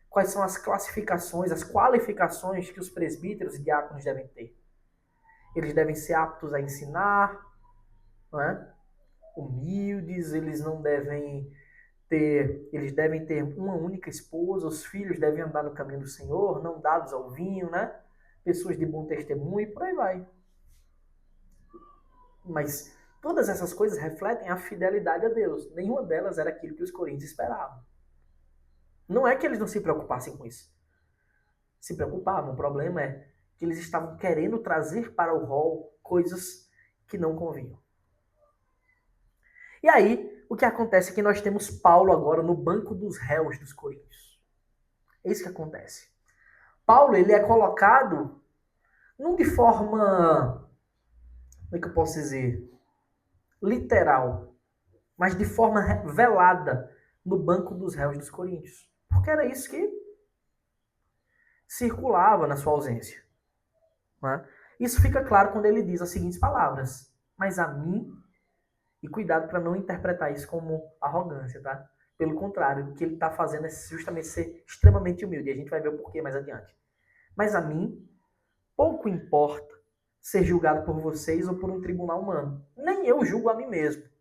Quais são as classificações, as qualificações que os presbíteros e diáconos devem ter. Eles devem ser aptos a ensinar, né? Humildes, eles devem ter uma única esposa, os filhos devem andar no caminho do Senhor, não dados ao vinho, né? Pessoas de bom testemunho e por aí vai. Mas todas essas coisas refletem a fidelidade a Deus. Nenhuma delas era aquilo que os coríntios esperavam. Não é que eles não se preocupassem com isso. Se preocupavam. O problema é que eles estavam querendo trazer para o rol coisas que não convinham. E aí, o que acontece é que nós temos Paulo agora no banco dos réus dos coríntios. É isso que acontece. Paulo, ele é colocado não de forma, como é que eu posso dizer, literal, mas de forma velada no banco dos réus dos coríntios. Porque era isso que circulava na sua ausência. Né? Isso fica claro quando ele diz as seguintes palavras: mas a mim, e cuidado para não interpretar isso como arrogância, tá? Pelo contrário, o que ele está fazendo é justamente ser extremamente humilde. E a gente vai ver o porquê mais adiante. Mas a mim, pouco importa ser julgado por vocês ou por um tribunal humano. Nem eu julgo a mim mesmo.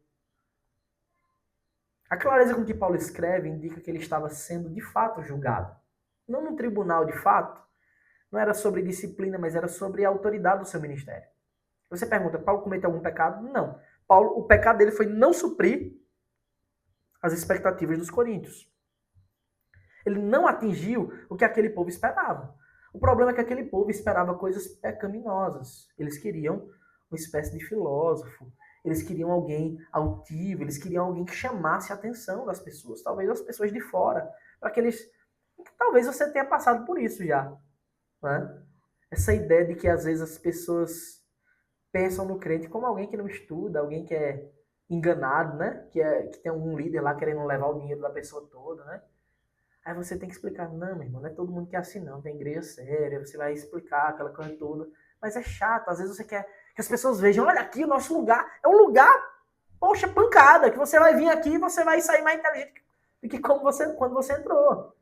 A clareza com que Paulo escreve indica que ele estava sendo de fato julgado. Não num tribunal de fato, não era sobre disciplina, mas era sobre a autoridade do seu ministério. Você pergunta, Paulo cometeu algum pecado? Não. Paulo, o pecado dele foi não suprir as expectativas dos coríntios. Ele não atingiu o que aquele povo esperava. O problema é que aquele povo esperava coisas pecaminosas. Eles queriam uma espécie de filósofo. Eles queriam alguém altivo. Eles queriam alguém que chamasse a atenção das pessoas. Talvez as pessoas de fora. Para que eles... Talvez você tenha passado por isso já. Né? Essa ideia de que às vezes as pessoas pensam no crente como alguém que não estuda, alguém que é enganado, né? Que tem algum líder lá querendo levar o dinheiro da pessoa toda, né? Aí você tem que explicar, não, meu irmão, não é todo mundo que é assim não, tem igreja séria, você vai explicar aquela coisa toda. Mas é chato, às vezes você quer Que as pessoas vejam, olha aqui o nosso lugar. É um lugar, poxa, pancada, que você vai vir aqui e você vai sair mais inteligente do que quando você entrou.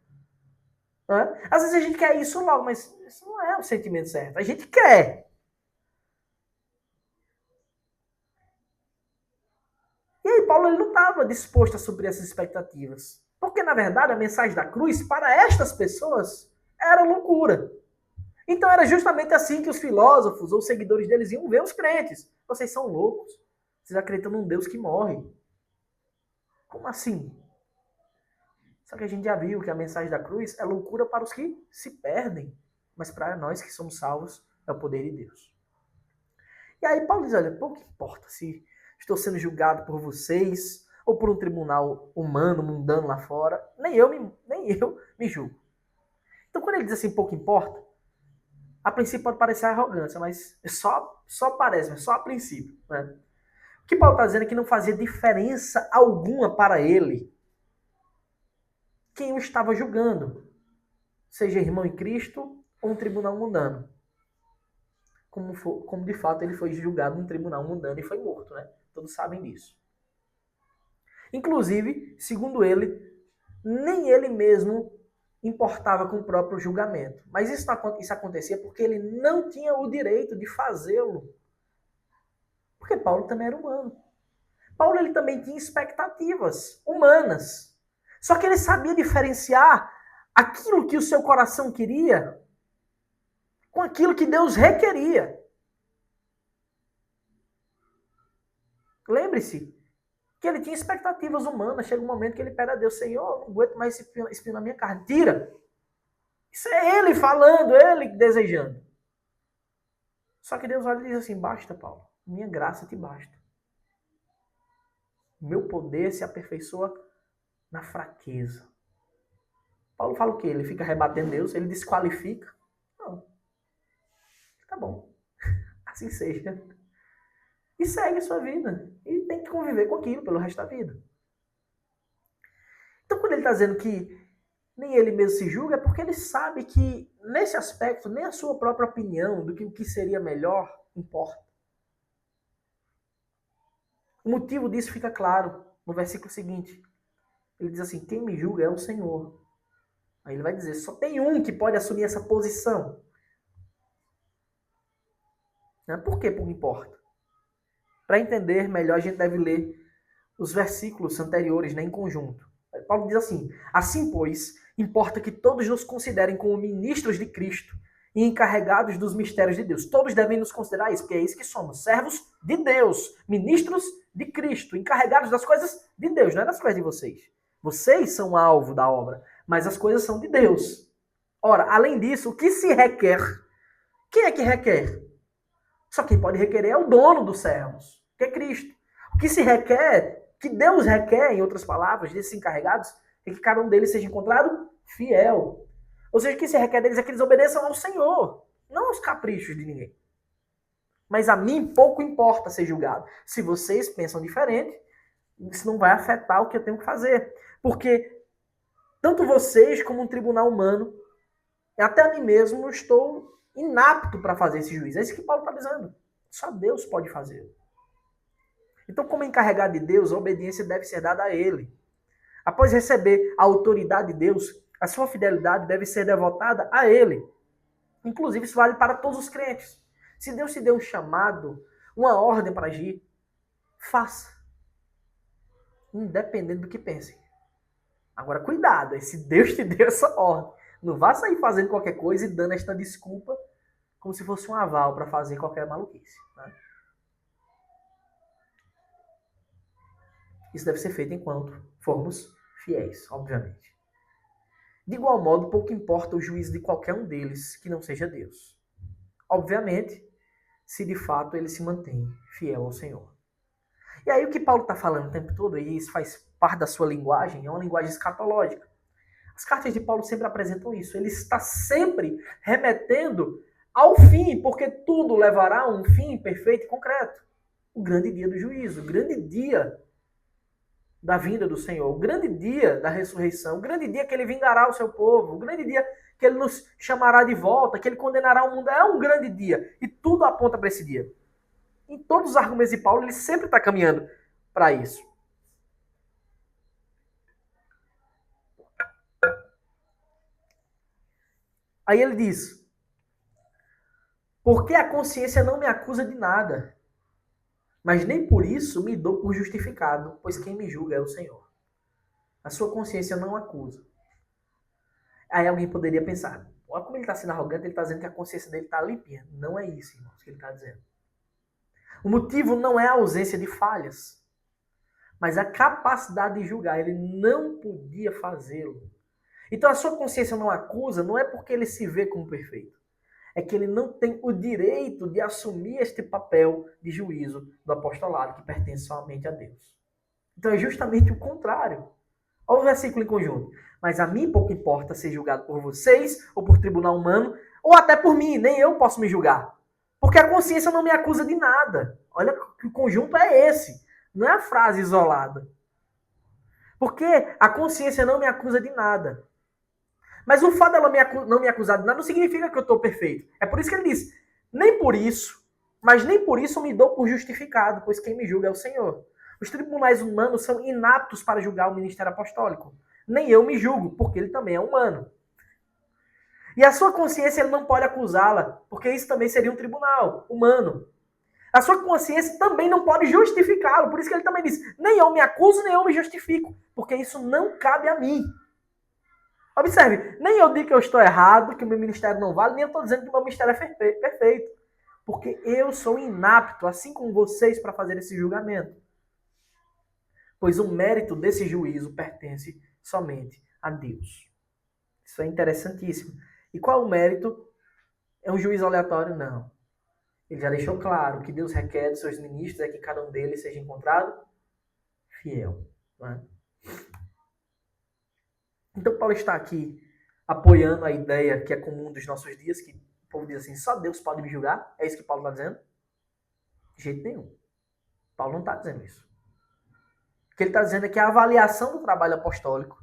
Né? Às vezes a gente quer isso logo, mas isso não é o sentimento certo. A gente quer. E aí Paulo ele não estava disposto a suprir essas expectativas. Porque, na verdade, a mensagem da cruz, para estas pessoas, era loucura. Então era justamente assim que os filósofos ou seguidores deles iam ver os crentes. Vocês são loucos. Vocês acreditam num Deus que morre. Como assim? Só que a gente já viu que a mensagem da cruz é loucura para os que se perdem. Mas para nós que somos salvos, é o poder de Deus. E aí Paulo diz, olha, pouco importa se estou sendo julgado por vocês ou por um tribunal humano, mundano lá fora. Nem eu me julgo. Então quando ele diz assim, pouco importa, a princípio pode parecer arrogância, mas só parece, mas só a princípio. Né? O que Paulo está dizendo é que não fazia diferença alguma para ele quem o estava julgando, seja irmão em Cristo ou um tribunal mundano. Como de fato ele foi julgado num tribunal mundano e foi morto, né? Todos sabem disso. Inclusive, segundo ele, nem ele mesmo importava com o próprio julgamento. Mas isso acontecia porque ele não tinha o direito de fazê-lo. Porque Paulo também era humano. Paulo ele também tinha expectativas humanas. Só que ele sabia diferenciar aquilo que o seu coração queria com aquilo que Deus requeria. Lembre-se que ele tinha expectativas humanas. Chega um momento que ele pede a Deus, Senhor, não aguento mais esse espinho na minha carne. Tira. Isso é ele falando, ele desejando. Só que Deus olha e diz assim, basta, Paulo. Minha graça te basta. Meu poder se aperfeiçoa na fraqueza. Paulo fala o quê? Ele fica rebatendo Deus, ele desqualifica. Não. Tá bom. Assim seja. E segue a sua vida. E tem que conviver com aquilo pelo resto da vida. Então, quando ele está dizendo que nem ele mesmo se julga, é porque ele sabe que, nesse aspecto, nem a sua própria opinião do que o que seria melhor importa. O motivo disso fica claro no versículo seguinte. Ele diz assim, quem me julga é o Senhor. Aí ele vai dizer, só tem um que pode assumir essa posição. Por que pouco importa? Para entender melhor, a gente deve ler os versículos anteriores, né, em conjunto. Paulo diz assim, pois, importa que todos nos considerem como ministros de Cristo e encarregados dos mistérios de Deus. Todos devem nos considerar isso, porque é isso que somos, servos de Deus, ministros de Cristo, encarregados das coisas de Deus, não é das coisas de vocês. Vocês são alvo da obra, mas as coisas são de Deus. Ora, além disso, o que se requer? Quem é que requer? Só quem pode requerer é o dono dos servos, que é Cristo. O que se requer, que Deus requer, em outras palavras, desses encarregados, é que cada um deles seja encontrado fiel. Ou seja, o que se requer deles é que eles obedeçam ao Senhor, não aos caprichos de ninguém. Mas a mim pouco importa ser julgado. Se vocês pensam diferente, isso não vai afetar o que eu tenho que fazer. Porque tanto vocês como um tribunal humano, até a mim mesmo, eu estou inapto para fazer esse juízo. É isso que Paulo está dizendo. Só Deus pode fazer. Então, como encarregado de Deus, a obediência deve ser dada a Ele. Após receber a autoridade de Deus, a sua fidelidade deve ser devotada a Ele. Inclusive, isso vale para todos os crentes. Se Deus te deu um chamado, uma ordem para agir, faça. Independente do que pensem. Agora, cuidado, se Deus te deu essa ordem, não vá sair fazendo qualquer coisa e dando esta desculpa como se fosse um aval para fazer qualquer maluquice. Né? Isso deve ser feito enquanto formos fiéis, obviamente. De igual modo, pouco importa o juízo de qualquer um deles que não seja Deus. Obviamente, se de fato ele se mantém fiel ao Senhor. E aí o que Paulo está falando o tempo todo, e isso faz parte da sua linguagem, é uma linguagem escatológica. As cartas de Paulo sempre apresentam isso. Ele está sempre remetendo ao fim, porque tudo levará a um fim perfeito e concreto. O grande dia do juízo, o grande dia da vinda do Senhor, o grande dia da ressurreição, o grande dia que ele vingará o seu povo, o grande dia que ele nos chamará de volta, que ele condenará o mundo. É um grande dia. E tudo aponta para esse dia. Em todos os argumentos de Paulo, ele sempre está caminhando para isso. Aí ele diz, porque a consciência não me acusa de nada, mas nem por isso me dou por justificado, pois quem me julga é o Senhor. A sua consciência não acusa. Aí alguém poderia pensar, olha como ele está sendo arrogante, ele está dizendo que a consciência dele está limpinha. Não é isso, irmãos, que ele está dizendo. O motivo não é a ausência de falhas, mas a capacidade de julgar. Ele não podia fazê-lo. Então a sua consciência não acusa, não é porque ele se vê como perfeito. É que ele não tem o direito de assumir este papel de juízo do apostolado que pertence somente a Deus. Então é justamente o contrário. Olha o versículo em conjunto. Mas a mim pouco importa ser julgado por vocês, ou por tribunal humano, ou até por mim, nem eu posso me julgar. Porque a consciência não me acusa de nada. Olha que o conjunto é esse. Não é a frase isolada. Porque a consciência não me acusa de nada. Mas o fato dela não me acusar de nada não significa que eu estou perfeito. É por isso que ele diz, nem por isso, mas nem por isso me dou por justificado, pois quem me julga é o Senhor. Os tribunais humanos são inaptos para julgar o ministério apostólico. Nem eu me julgo, porque ele também é humano. E a sua consciência ele não pode acusá-la, porque isso também seria um tribunal humano. A sua consciência também não pode justificá-lo, por isso que ele também diz, nem eu me acuso, nem eu me justifico, porque isso não cabe a mim. Observe, nem eu digo que eu estou errado, que o meu ministério não vale, nem eu estou dizendo que o meu ministério é perfeito. Porque eu sou inapto, assim como vocês, para fazer esse julgamento. Pois o mérito desse juízo pertence somente a Deus. Isso é interessantíssimo. E qual o mérito? É um juízo aleatório? Não. Ele já deixou claro que Deus requer dos seus ministros é que cada um deles seja encontrado fiel. Não é? Então Paulo está aqui apoiando a ideia que é comum dos nossos dias, que o povo diz assim, só Deus pode me julgar? É isso que Paulo está dizendo? De jeito nenhum. Paulo não está dizendo isso. O que ele está dizendo é que a avaliação do trabalho apostólico,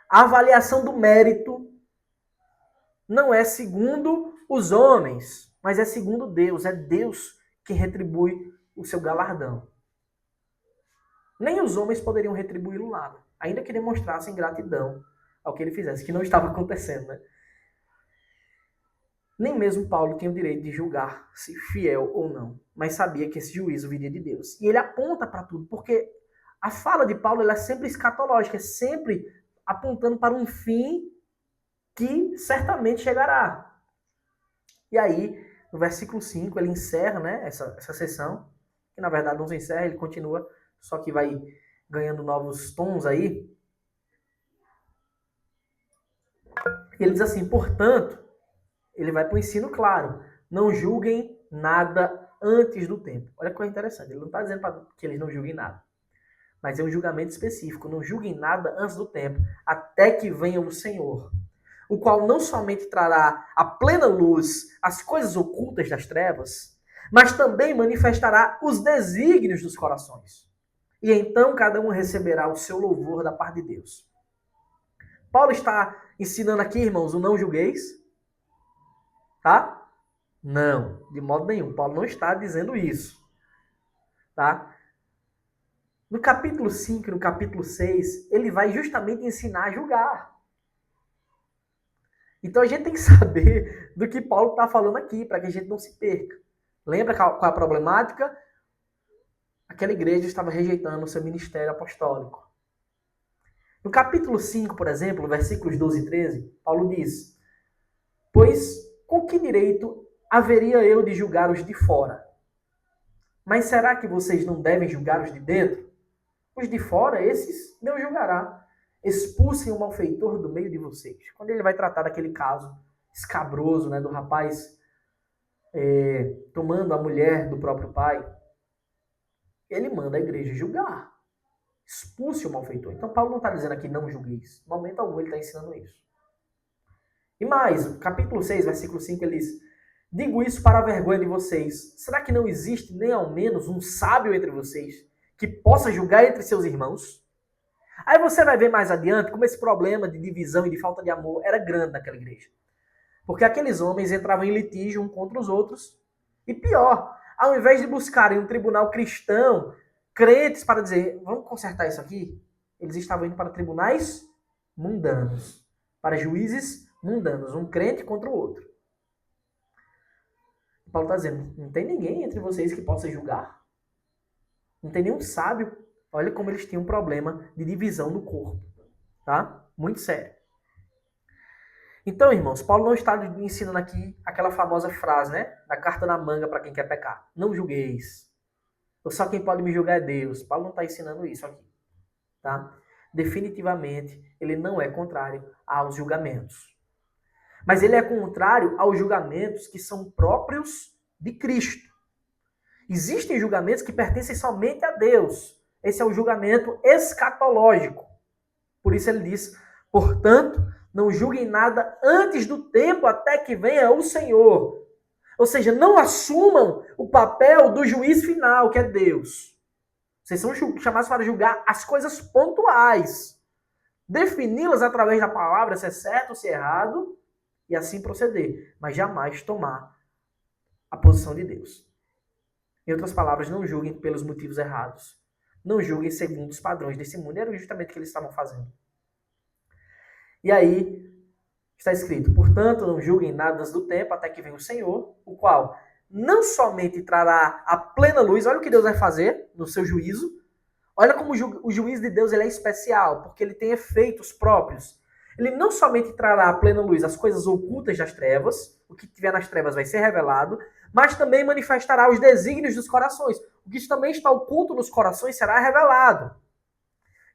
a avaliação do mérito, não é segundo os homens, mas é segundo Deus. É Deus que retribui o seu galardão. Nem os homens poderiam retribuí-lo nada, ainda que demonstrassem gratidão ao que ele fizesse, que não estava acontecendo, né? Nem mesmo Paulo tinha o direito de julgar se fiel ou não, mas sabia que esse juízo viria de Deus. E ele aponta para tudo, porque a fala de Paulo ela é sempre escatológica, é sempre apontando para um fim que certamente chegará. E aí, no versículo 5, ele encerra, né, essa sessão, que na verdade não se encerra, ele continua, só que vai ganhando novos tons aí. E ele diz assim, portanto, ele vai para o ensino claro, não julguem nada antes do tempo. Olha que coisa interessante, ele não está dizendo que eles não julguem nada, mas é um julgamento específico, não julguem nada antes do tempo, até que venha o Senhor, o qual não somente trará à plena luz as coisas ocultas das trevas, mas também manifestará os desígnios dos corações. E então cada um receberá o seu louvor da parte de Deus. Paulo está ensinando aqui, irmãos, o não julgueis? Tá? Não, de modo nenhum. Paulo não está dizendo isso. Tá? No capítulo 5 e no capítulo 6, ele vai justamente ensinar a julgar. Então a gente tem que saber do que Paulo está falando aqui, para que a gente não se perca. Lembra qual a problemática? Aquela igreja estava rejeitando o seu ministério apostólico. No capítulo 5, por exemplo, versículos 12 e 13, Paulo diz, pois com que direito haveria eu de julgar os de fora? Mas será que vocês não devem julgar os de dentro? Os de fora, esses Deus julgará. Expulsem o malfeitor do meio de vocês. Quando ele vai tratar daquele caso escabroso, né, do rapaz tomando a mulher do próprio pai, ele manda a igreja julgar. Expulse o malfeitor. Então Paulo não está dizendo aqui não julgueis. No momento algum ele está ensinando isso. E mais, capítulo 6, versículo 5, ele diz, digo isso para a vergonha de vocês. Será que não existe nem ao menos um sábio entre vocês que possa julgar entre seus irmãos? Aí você vai ver mais adiante como esse problema de divisão e de falta de amor era grande naquela igreja. Porque aqueles homens entravam em litígio um contra os outros. E pior, Ao invés de buscarem um tribunal cristão, crentes para dizer, vamos consertar isso aqui, eles estavam indo para tribunais mundanos, para juízes mundanos, um crente contra o outro. Paulo está dizendo, não tem ninguém entre vocês que possa julgar. Não tem nenhum sábio. Olha como eles tinham um problema de divisão do corpo. Tá? Muito sério. Então, irmãos, Paulo não está ensinando aqui aquela famosa frase, né? Da carta na manga para quem quer pecar. Não julgueis. Só quem pode me julgar é Deus. Paulo não está ensinando isso aqui. Tá? Definitivamente, ele não é contrário aos julgamentos. Mas ele é contrário aos julgamentos que são próprios de Cristo. Existem julgamentos que pertencem somente a Deus. Esse é o julgamento escatológico. Por isso ele diz, portanto, não julguem nada antes do tempo até que venha o Senhor. Ou seja, não assumam o papel do juiz final, que é Deus. Vocês são chamados para julgar as coisas pontuais. Defini-las através da palavra, se é certo ou se é errado, e assim proceder. Mas jamais tomar a posição de Deus. Em outras palavras, não julguem pelos motivos errados. Não julguem segundo os padrões desse mundo. Era justamente o que eles estavam fazendo. E aí, está escrito, portanto, não julguem nada antes do tempo, até que venha o Senhor, o qual não somente trará a plena luz, olha o que Deus vai fazer no seu juízo. Olha como o juízo de Deus ele é especial, porque ele tem efeitos próprios. Ele não somente trará a plena luz as coisas ocultas das trevas, o que tiver nas trevas vai ser revelado, mas também manifestará os desígnios dos corações. O que também está oculto nos corações será revelado.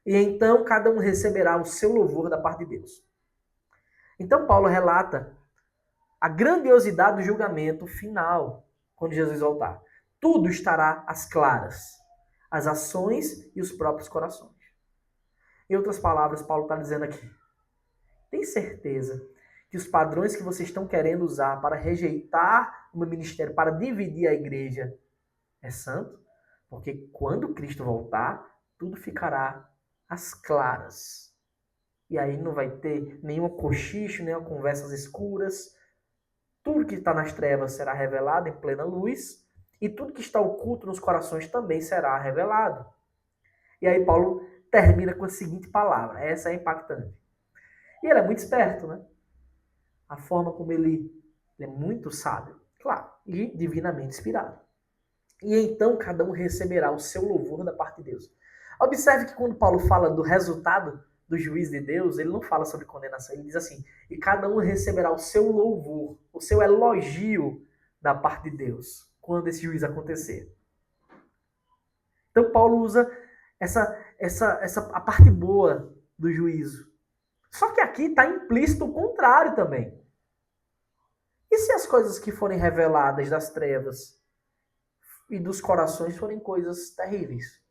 E então cada um receberá o seu louvor da parte de Deus. Então Paulo relata a grandiosidade do julgamento final, quando Jesus voltar. Tudo estará às claras, as ações e os próprios corações. Em outras palavras, Paulo está dizendo aqui, tem certeza que os padrões que vocês estão querendo usar para rejeitar o meu ministério, para dividir a igreja, é santo? Porque quando Cristo voltar, tudo ficará às claras. E aí não vai ter nenhum cochicho, nenhuma conversas escuras. Tudo que está nas trevas será revelado em plena luz. E tudo que está oculto nos corações também será revelado. E aí Paulo termina com a seguinte palavra. Essa é impactante. E ele é muito esperto, né? A forma como ele é muito sábio. Claro, e divinamente inspirado. E então cada um receberá o seu louvor da parte de Deus. Observe que quando Paulo fala do resultado do juízo de Deus, ele não fala sobre condenação, ele diz assim, e cada um receberá o seu louvor, o seu elogio da parte de Deus, quando esse juízo acontecer. Então Paulo usa a parte boa do juízo. Só que aqui está implícito o contrário também. E se as coisas que forem reveladas das trevas e dos corações forem coisas terríveis?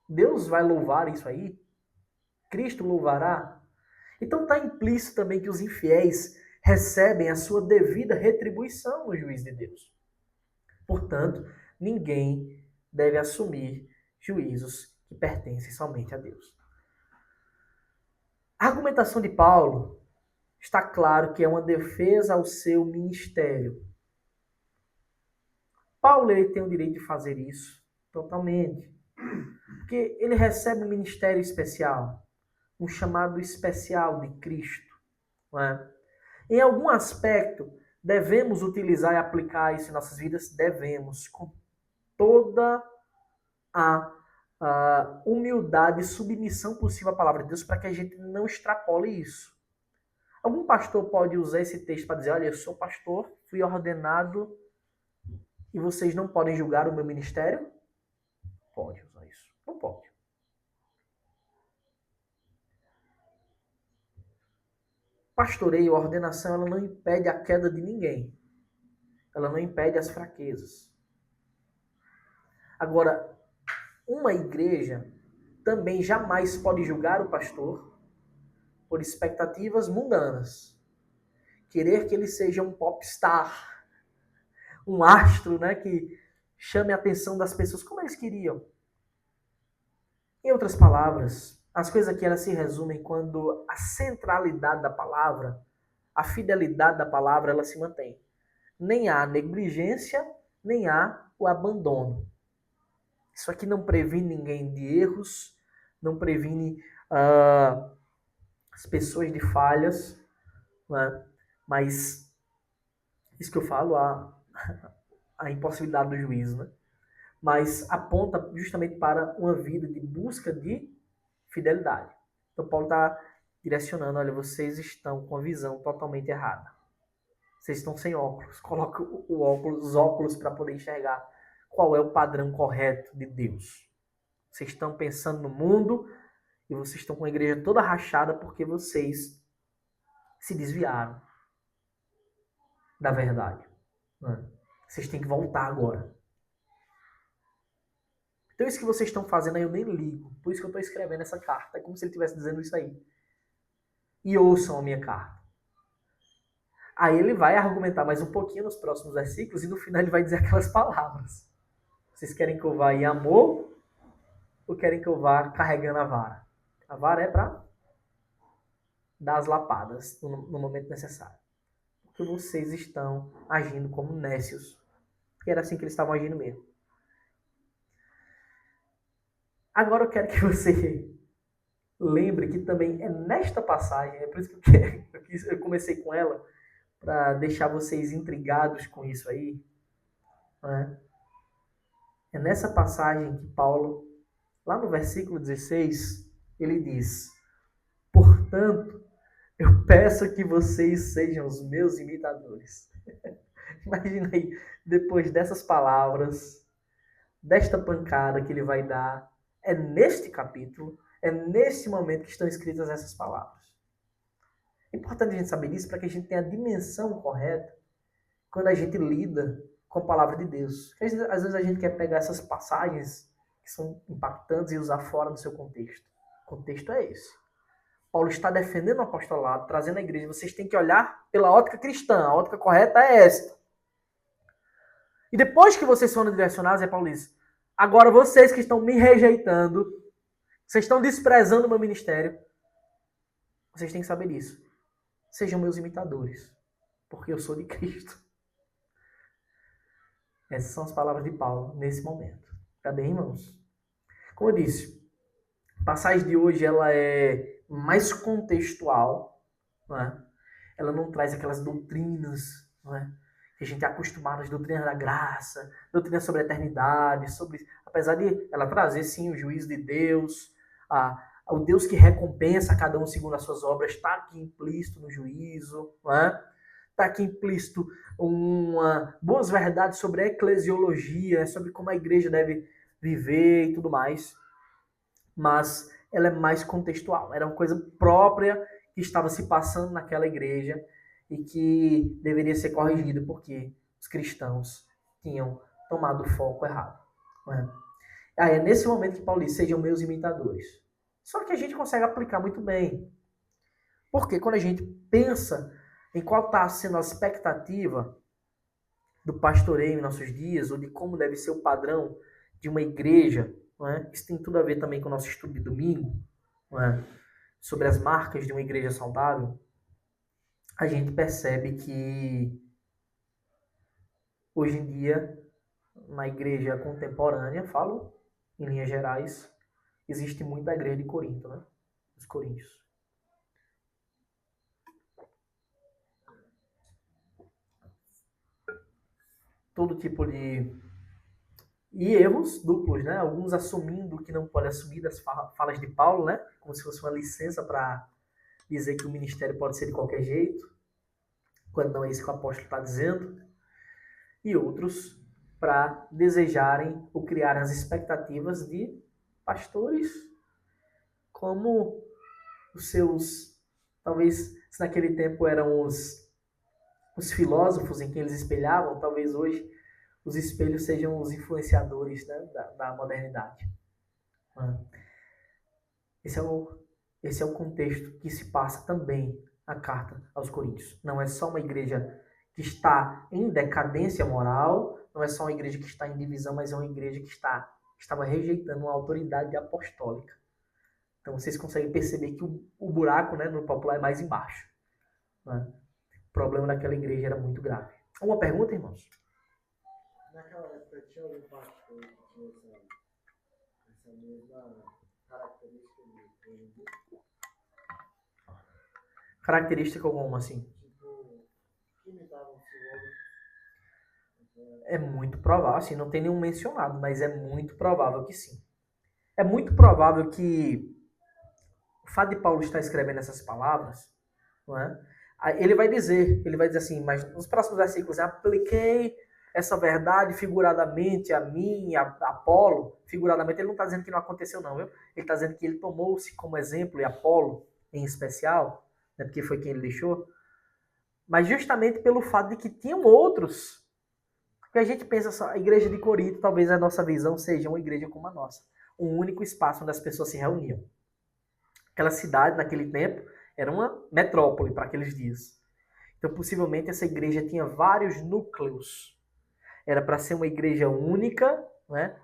Deus vai louvar isso aí? Cristo louvará? Então está implícito também que os infiéis recebem a sua devida retribuição no juízo de Deus. Portanto, ninguém deve assumir juízos que pertencem somente a Deus. A argumentação de Paulo está claro que é uma defesa ao seu ministério. Paulo ele tem o direito de fazer isso totalmente. Porque ele recebe um ministério especial, um chamado especial de Cristo. Não é? Em algum aspecto, devemos utilizar e aplicar isso em nossas vidas? Devemos, com toda a humildade e submissão possível à palavra de Deus, para que a gente não extrapole isso. Algum pastor pode usar esse texto para dizer, olha, eu sou pastor, fui ordenado e vocês não podem julgar o meu ministério? Pode usar isso. Não pode. Pastoreio, a ordenação, ela não impede a queda de ninguém. Ela não impede as fraquezas. Agora, uma igreja também jamais pode julgar o pastor por expectativas mundanas. Querer que ele seja um popstar, um astro, né, que chame a atenção das pessoas como eles queriam. Em outras palavras, as coisas aqui elas se resumem quando a centralidade da palavra, a fidelidade da palavra, ela se mantém. Nem há negligência, nem há o abandono. Isso aqui não previne ninguém de erros, não previne as pessoas de falhas, né? Mas isso que eu falo, a impossibilidade do juízo, né? Mas aponta justamente para uma vida de busca de fidelidade. Então Paulo está direcionando, olha, vocês estão com a visão totalmente errada. Vocês estão sem óculos. Coloque os óculos para poder enxergar qual é o padrão correto de Deus. Vocês estão pensando no mundo e vocês estão com a igreja toda rachada porque vocês se desviaram da verdade. Vocês têm que voltar agora. Então isso que vocês estão fazendo aí eu nem ligo. Por isso que eu estou escrevendo essa carta. É como se ele estivesse dizendo isso aí. E ouçam a minha carta. Aí ele vai argumentar mais um pouquinho nos próximos versículos e no final ele vai dizer aquelas palavras. Vocês querem que eu vá em amor ou querem que eu vá carregando a vara? A vara é para dar as lapadas no momento necessário. Porque vocês estão agindo como nécios. Porque era assim que eles estavam agindo mesmo. Agora eu quero que você lembre que também é nesta passagem, é por isso que eu comecei com ela, para deixar vocês intrigados com isso aí. Né? É nessa passagem que Paulo, lá no versículo 16, ele diz: portanto, eu peço que vocês sejam os meus imitadores. Imagina aí, depois dessas palavras, desta pancada que ele vai dar, é neste capítulo, é neste momento que estão escritas essas palavras. É importante a gente saber isso para que a gente tenha a dimensão correta quando a gente lida com a palavra de Deus. Às vezes a gente quer pegar essas passagens que são impactantes e usar fora do seu contexto. O contexto é esse. Paulo está defendendo o apostolado, trazendo a igreja. Vocês têm que olhar pela ótica cristã. A ótica correta é esta. E depois que vocês foram direcionados, Paulo diz: agora vocês que estão me rejeitando, vocês estão desprezando o meu ministério, vocês têm que saber disso. Sejam meus imitadores, porque eu sou de Cristo. Essas são as palavras de Paulo nesse momento. Tá bem, irmãos? Como eu disse, a passagem de hoje ela é mais contextual, não é? Ela não traz aquelas doutrinas, não é? Que a gente é acostumado às doutrinas da graça, doutrinas sobre a eternidade, apesar de ela trazer sim o juízo de Deus, o Deus que recompensa cada um segundo as suas obras, está aqui implícito no juízo, não é? Está aqui implícito boas verdades sobre a eclesiologia, sobre como a igreja deve viver e tudo mais. Mas ela é mais contextual. Era uma coisa própria que estava se passando naquela igreja e que deveria ser corrigida porque os cristãos tinham tomado o foco errado. Não é? Aí é nesse momento que Paulo diz: sejam meus imitadores. Só que a gente consegue aplicar muito bem. Porque quando a gente pensa em qual está sendo a expectativa do pastoreio em nossos dias, ou de como deve ser o padrão de uma igreja, não é? Isso tem tudo a ver também com o nosso estudo de domingo, não é? Sobre as marcas de uma igreja saudável. A gente percebe que hoje em dia, na igreja contemporânea, falo em linhas gerais, existe muito a igreja de Corinto, né? Os coríntios. Todo tipo de erros duplos, né? Alguns assumindo que não pode assumir das falas de Paulo, né? Como se fosse uma licença para dizer que o ministério pode ser de qualquer jeito, quando não é isso que o apóstolo está dizendo. E outros para desejarem ou criarem as expectativas de pastores como os seus, talvez se naquele tempo eram os filósofos em quem eles espelhavam, talvez hoje os espelhos sejam os influenciadores, né, da modernidade. Esse é o contexto que se passa também a carta aos Coríntios. Não é só uma igreja que está em decadência moral, não é só uma igreja que está em divisão, mas é uma igreja que estava rejeitando uma autoridade apostólica. Então vocês conseguem perceber que o buraco, né, no popular é mais embaixo. Né? O problema daquela igreja era muito grave. Uma pergunta, irmãos? Naquela época tinha algum pastor que tinha essa mesma característica de hoje em dia? Característica alguma, assim. Tipo, que imitavam teólogos. É muito provável, assim, não tem nenhum mencionado, mas é muito provável que sim. É muito provável que o fato de Paulo estar escrevendo essas palavras, não é? Ele vai dizer assim, mas nos próximos versículos, apliquei essa verdade figuradamente a mim, a Apolo. Figuradamente, ele não está dizendo que não aconteceu, não, viu? Ele está dizendo que ele tomou-se como exemplo, e Apolo em especial, né, porque foi quem ele deixou, mas justamente pelo fato de que tinham outros. Porque a gente pensa só, a igreja de Corinto, talvez a nossa visão seja uma igreja como a nossa. Um único espaço onde as pessoas se reuniam. Aquela cidade, naquele tempo, era uma metrópole para aqueles dias. Então, possivelmente, essa igreja tinha vários núcleos. Era para ser uma igreja única, né?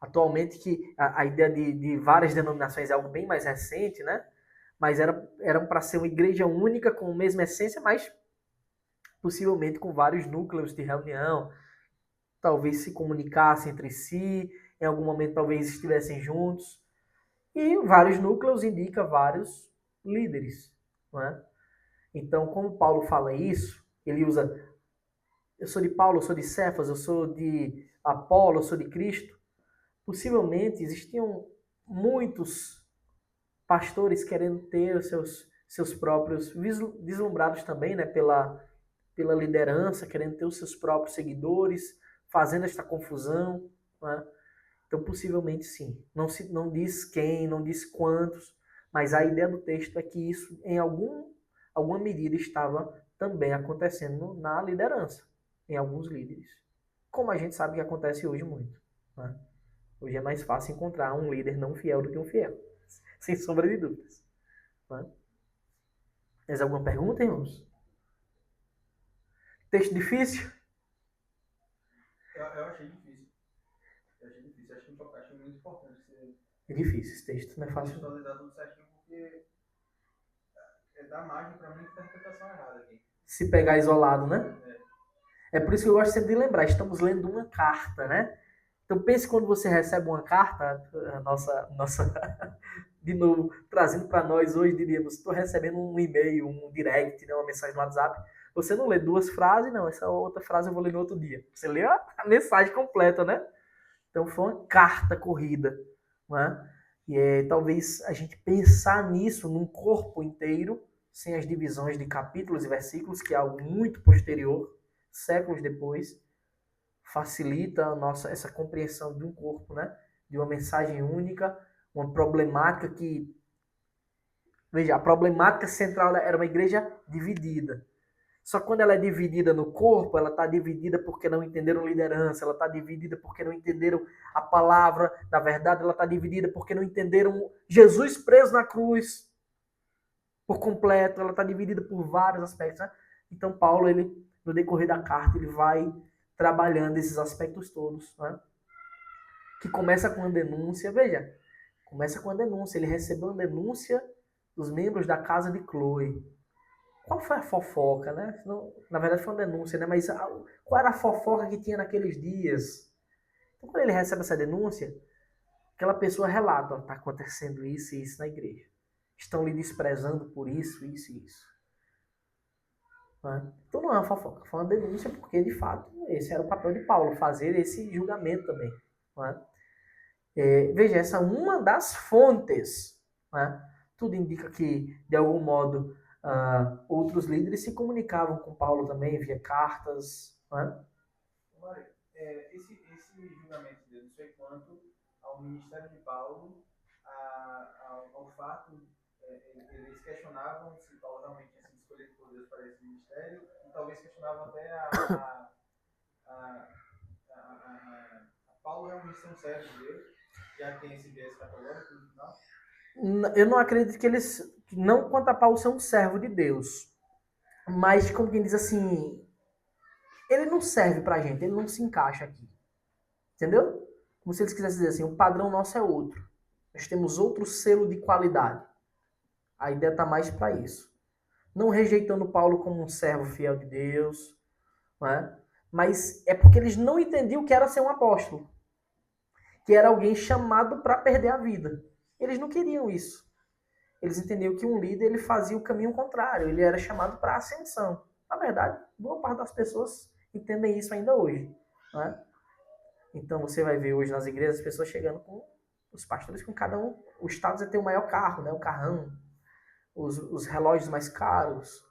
Atualmente, que a ideia de várias denominações é algo bem mais recente, né? Mas eram para ser uma igreja única, com a mesma essência, mas possivelmente com vários núcleos de reunião, talvez se comunicassem entre si, em algum momento talvez estivessem juntos. E vários núcleos indica vários líderes, não é? Então, como Paulo fala isso, ele usa eu sou de Paulo, eu sou de Cefas, eu sou de Apolo, eu sou de Cristo. Possivelmente existiam muitos pastores querendo ter os seus próprios, vislumbrados também, né, pela liderança, querendo ter os seus próprios seguidores, fazendo esta confusão, né? Então, possivelmente sim. Não diz quem, não diz quantos, mas a ideia do texto é que isso, em alguma medida, estava também acontecendo na liderança, em alguns líderes. Como a gente sabe que acontece hoje muito. Né? Hoje é mais fácil encontrar um líder não fiel do que um fiel, sem sombra de dúvidas. Né? Mais alguma pergunta, irmãos? Texto difícil? Eu achei difícil. Achei muito importante você É difícil esse texto, não é fácil. contextualizar tudo certinho, porque dá margem para muita interpretação errada aqui. Se pegar isolado, né? É por isso que eu gosto sempre de lembrar, estamos lendo uma carta, né? Então pense quando você recebe uma carta, a nossa de novo, trazendo para nós hoje, diríamos, estou recebendo um e-mail, um direct, né, uma mensagem no WhatsApp. Você não lê duas frases, não, essa outra frase eu vou ler no outro dia. Você lê a mensagem completa, né? Então foi uma carta corrida, né? E talvez a gente pensar nisso num corpo inteiro, sem as divisões de capítulos e versículos, que é algo muito posterior, séculos depois, facilita a nossa essa compreensão de um corpo, né? De uma mensagem única, uma problemática que veja, a problemática central era uma igreja dividida. Só que quando ela é dividida no corpo, ela está dividida porque não entenderam liderança, ela está dividida porque não entenderam a palavra da verdade, ela está dividida porque não entenderam Jesus preso na cruz por completo, ela está dividida por vários aspectos. Né? Então Paulo, ele no decorrer da carta, ele vai trabalhando esses aspectos todos, né? Que começa com uma denúncia, veja, começa com a denúncia, ele recebeu uma denúncia dos membros da casa de Chloe. Qual foi a fofoca, né? Não, na verdade foi uma denúncia, né? Mas qual era a fofoca que tinha naqueles dias? Então, quando ele recebe essa denúncia, aquela pessoa relata, está acontecendo isso e isso na igreja. Estão lhe desprezando por isso, isso e isso. Né? Então não é uma fofoca, foi uma denúncia porque, de fato, esse era o papel de Paulo, fazer esse julgamento também. Né? Veja, essa é uma das fontes. Né? Tudo indica que, de algum modo, outros líderes se comunicavam com Paulo também via cartas. Né? Mário, esse julgamento dele foi quanto ao ministério de Paulo, ao fato, eles questionavam se Paulo realmente tinha sido escolhido por Deus para esse ministério, e talvez questionavam até a Paulo realmente ser um servo de Deus, já que tem esse viés catológico no final. Eu não acredito que eles, não quanto a Paulo ser um servo de Deus, mas como quem diz assim, ele não serve pra gente, ele não se encaixa aqui. Entendeu? Como se eles quisessem dizer assim, o padrão nosso é outro. Nós temos outro selo de qualidade. A ideia está mais para isso. Não rejeitando Paulo como um servo fiel de Deus, não é? Mas é porque eles não entendiam o que era ser um apóstolo. Que era alguém chamado para perder a vida. Eles não queriam isso. Eles entendiam que um líder ele fazia o caminho contrário. Ele era chamado para a ascensão. Na verdade, boa parte das pessoas entendem isso ainda hoje. Né? Então você vai ver hoje nas igrejas as pessoas chegando com os pastores com cada um. O status é ter o maior carro, né? O carrão. Os relógios mais caros.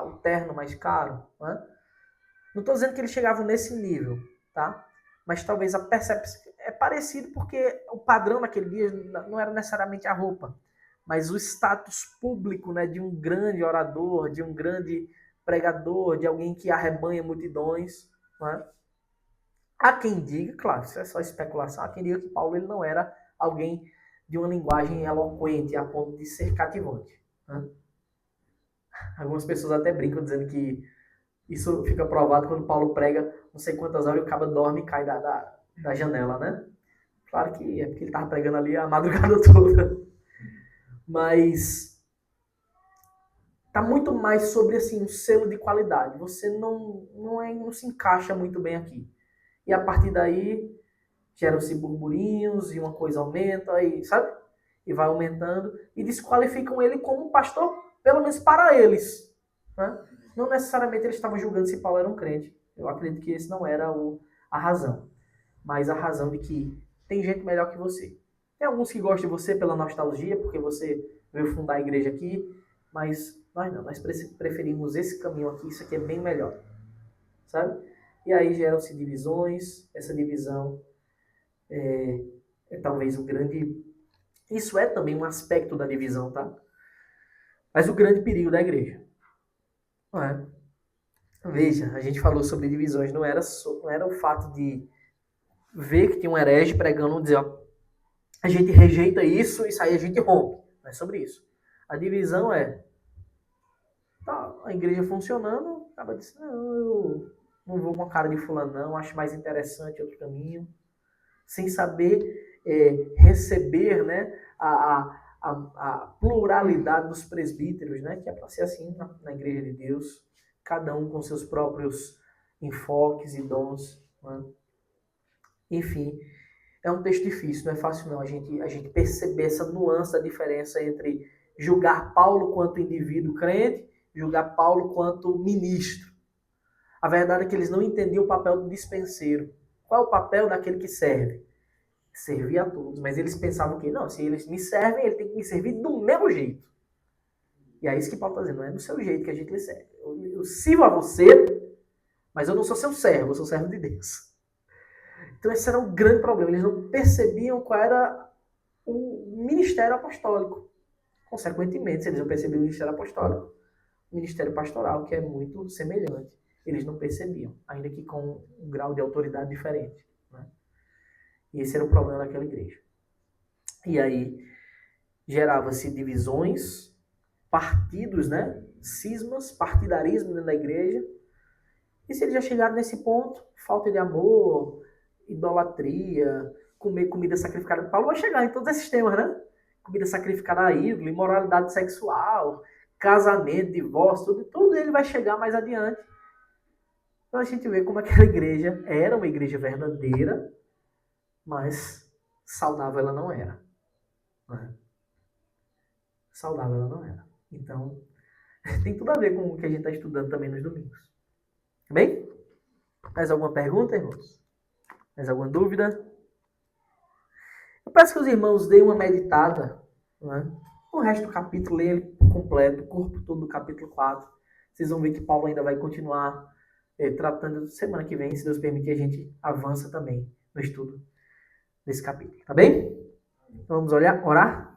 O terno mais caro. Né? Não estou dizendo que eles chegavam nesse nível. Tá? Mas talvez a percepção... É parecido porque o padrão naquele dia não era necessariamente a roupa. Mas o status público, né, de um grande orador, de um grande pregador, de alguém que arrebanha multidões. Né? Há quem diga, claro, isso é só especulação, há quem diga que Paulo ele não era alguém de uma linguagem eloquente a ponto de ser cativante. Né? Algumas pessoas até brincam dizendo que isso fica provado quando Paulo prega não sei quantas horas e o cabo dorme e cai da janela, né? Claro que é porque ele estava pregando ali a madrugada toda. Mas tá muito mais sobre assim, um selo de qualidade. Você não se encaixa muito bem aqui. E a partir daí geram-se burburinhos e uma coisa aumenta, e, sabe? E vai aumentando e desqualificam ele como pastor, pelo menos para eles. Né? Não necessariamente eles estavam julgando se Paulo era um crente. Eu acredito que esse não era a razão. Mas a razão de que tem gente melhor que você. Tem alguns que gostam de você pela nostalgia, porque você veio fundar a igreja aqui, mas nós não, nós preferimos esse caminho aqui, isso aqui é bem melhor. Sabe? E aí geram-se divisões, essa divisão é talvez o grande... Isso é também um aspecto da divisão, tá? Mas o grande perigo da igreja. Não é? Veja, a gente falou sobre divisões, não era o fato de ver que tinha um herege pregando, dizer, ó, a gente rejeita isso e aí a gente rompe. Não é sobre isso. A divisão é, tá, a igreja funcionando, acaba dizendo, não, eu não vou com a cara de fulano não, acho mais interessante outro caminho. Sem saber receber, né, a pluralidade dos presbíteros, né, que é para ser assim na igreja de Deus, cada um com seus próprios enfoques e dons. Né? Enfim, é um texto difícil, não é fácil não a gente perceber essa nuance da diferença entre julgar Paulo quanto indivíduo crente e julgar Paulo quanto ministro. A verdade é que eles não entendiam o papel do dispenseiro. Qual é o papel daquele que serve? Servir a todos. Mas eles pensavam que, não, se eles me servem, ele tem que me servir do meu jeito. E é isso que Paulo está dizendo, não é do seu jeito que a gente lhe serve. Eu sirvo a você, mas eu não sou seu servo, eu sou servo de Deus. Então esse era um grande problema. Eles não percebiam qual era o ministério apostólico. Consequentemente, se eles não percebiam o ministério apostólico, o ministério pastoral, que é muito semelhante. Eles não percebiam, ainda que com um grau de autoridade diferente. Né? E esse era o problema daquela igreja. E aí gerava-se divisões, partidos, né? Cismas, partidarismo dentro da igreja. E se eles já chegaram nesse ponto, falta de amor, idolatria, comer comida sacrificada. Paulo vai chegar em todos esses temas, né? Comida sacrificada a ídolo, imoralidade sexual, casamento, divórcio, tudo ele vai chegar mais adiante. Então a gente vê como aquela igreja era uma igreja verdadeira, mas saudável ela não era. Né? Saudável ela não era. Então, tem tudo a ver com o que a gente está estudando também nos domingos. Bem? Mais alguma pergunta, irmãos? Mais alguma dúvida? Eu peço que os irmãos deem uma meditada. Né? O resto do capítulo, leia ele completo, o corpo todo do capítulo 4. Vocês vão ver que Paulo ainda vai continuar tratando. Semana que vem, se Deus permitir, a gente avança também no estudo desse capítulo. Tá bem? Então vamos orar?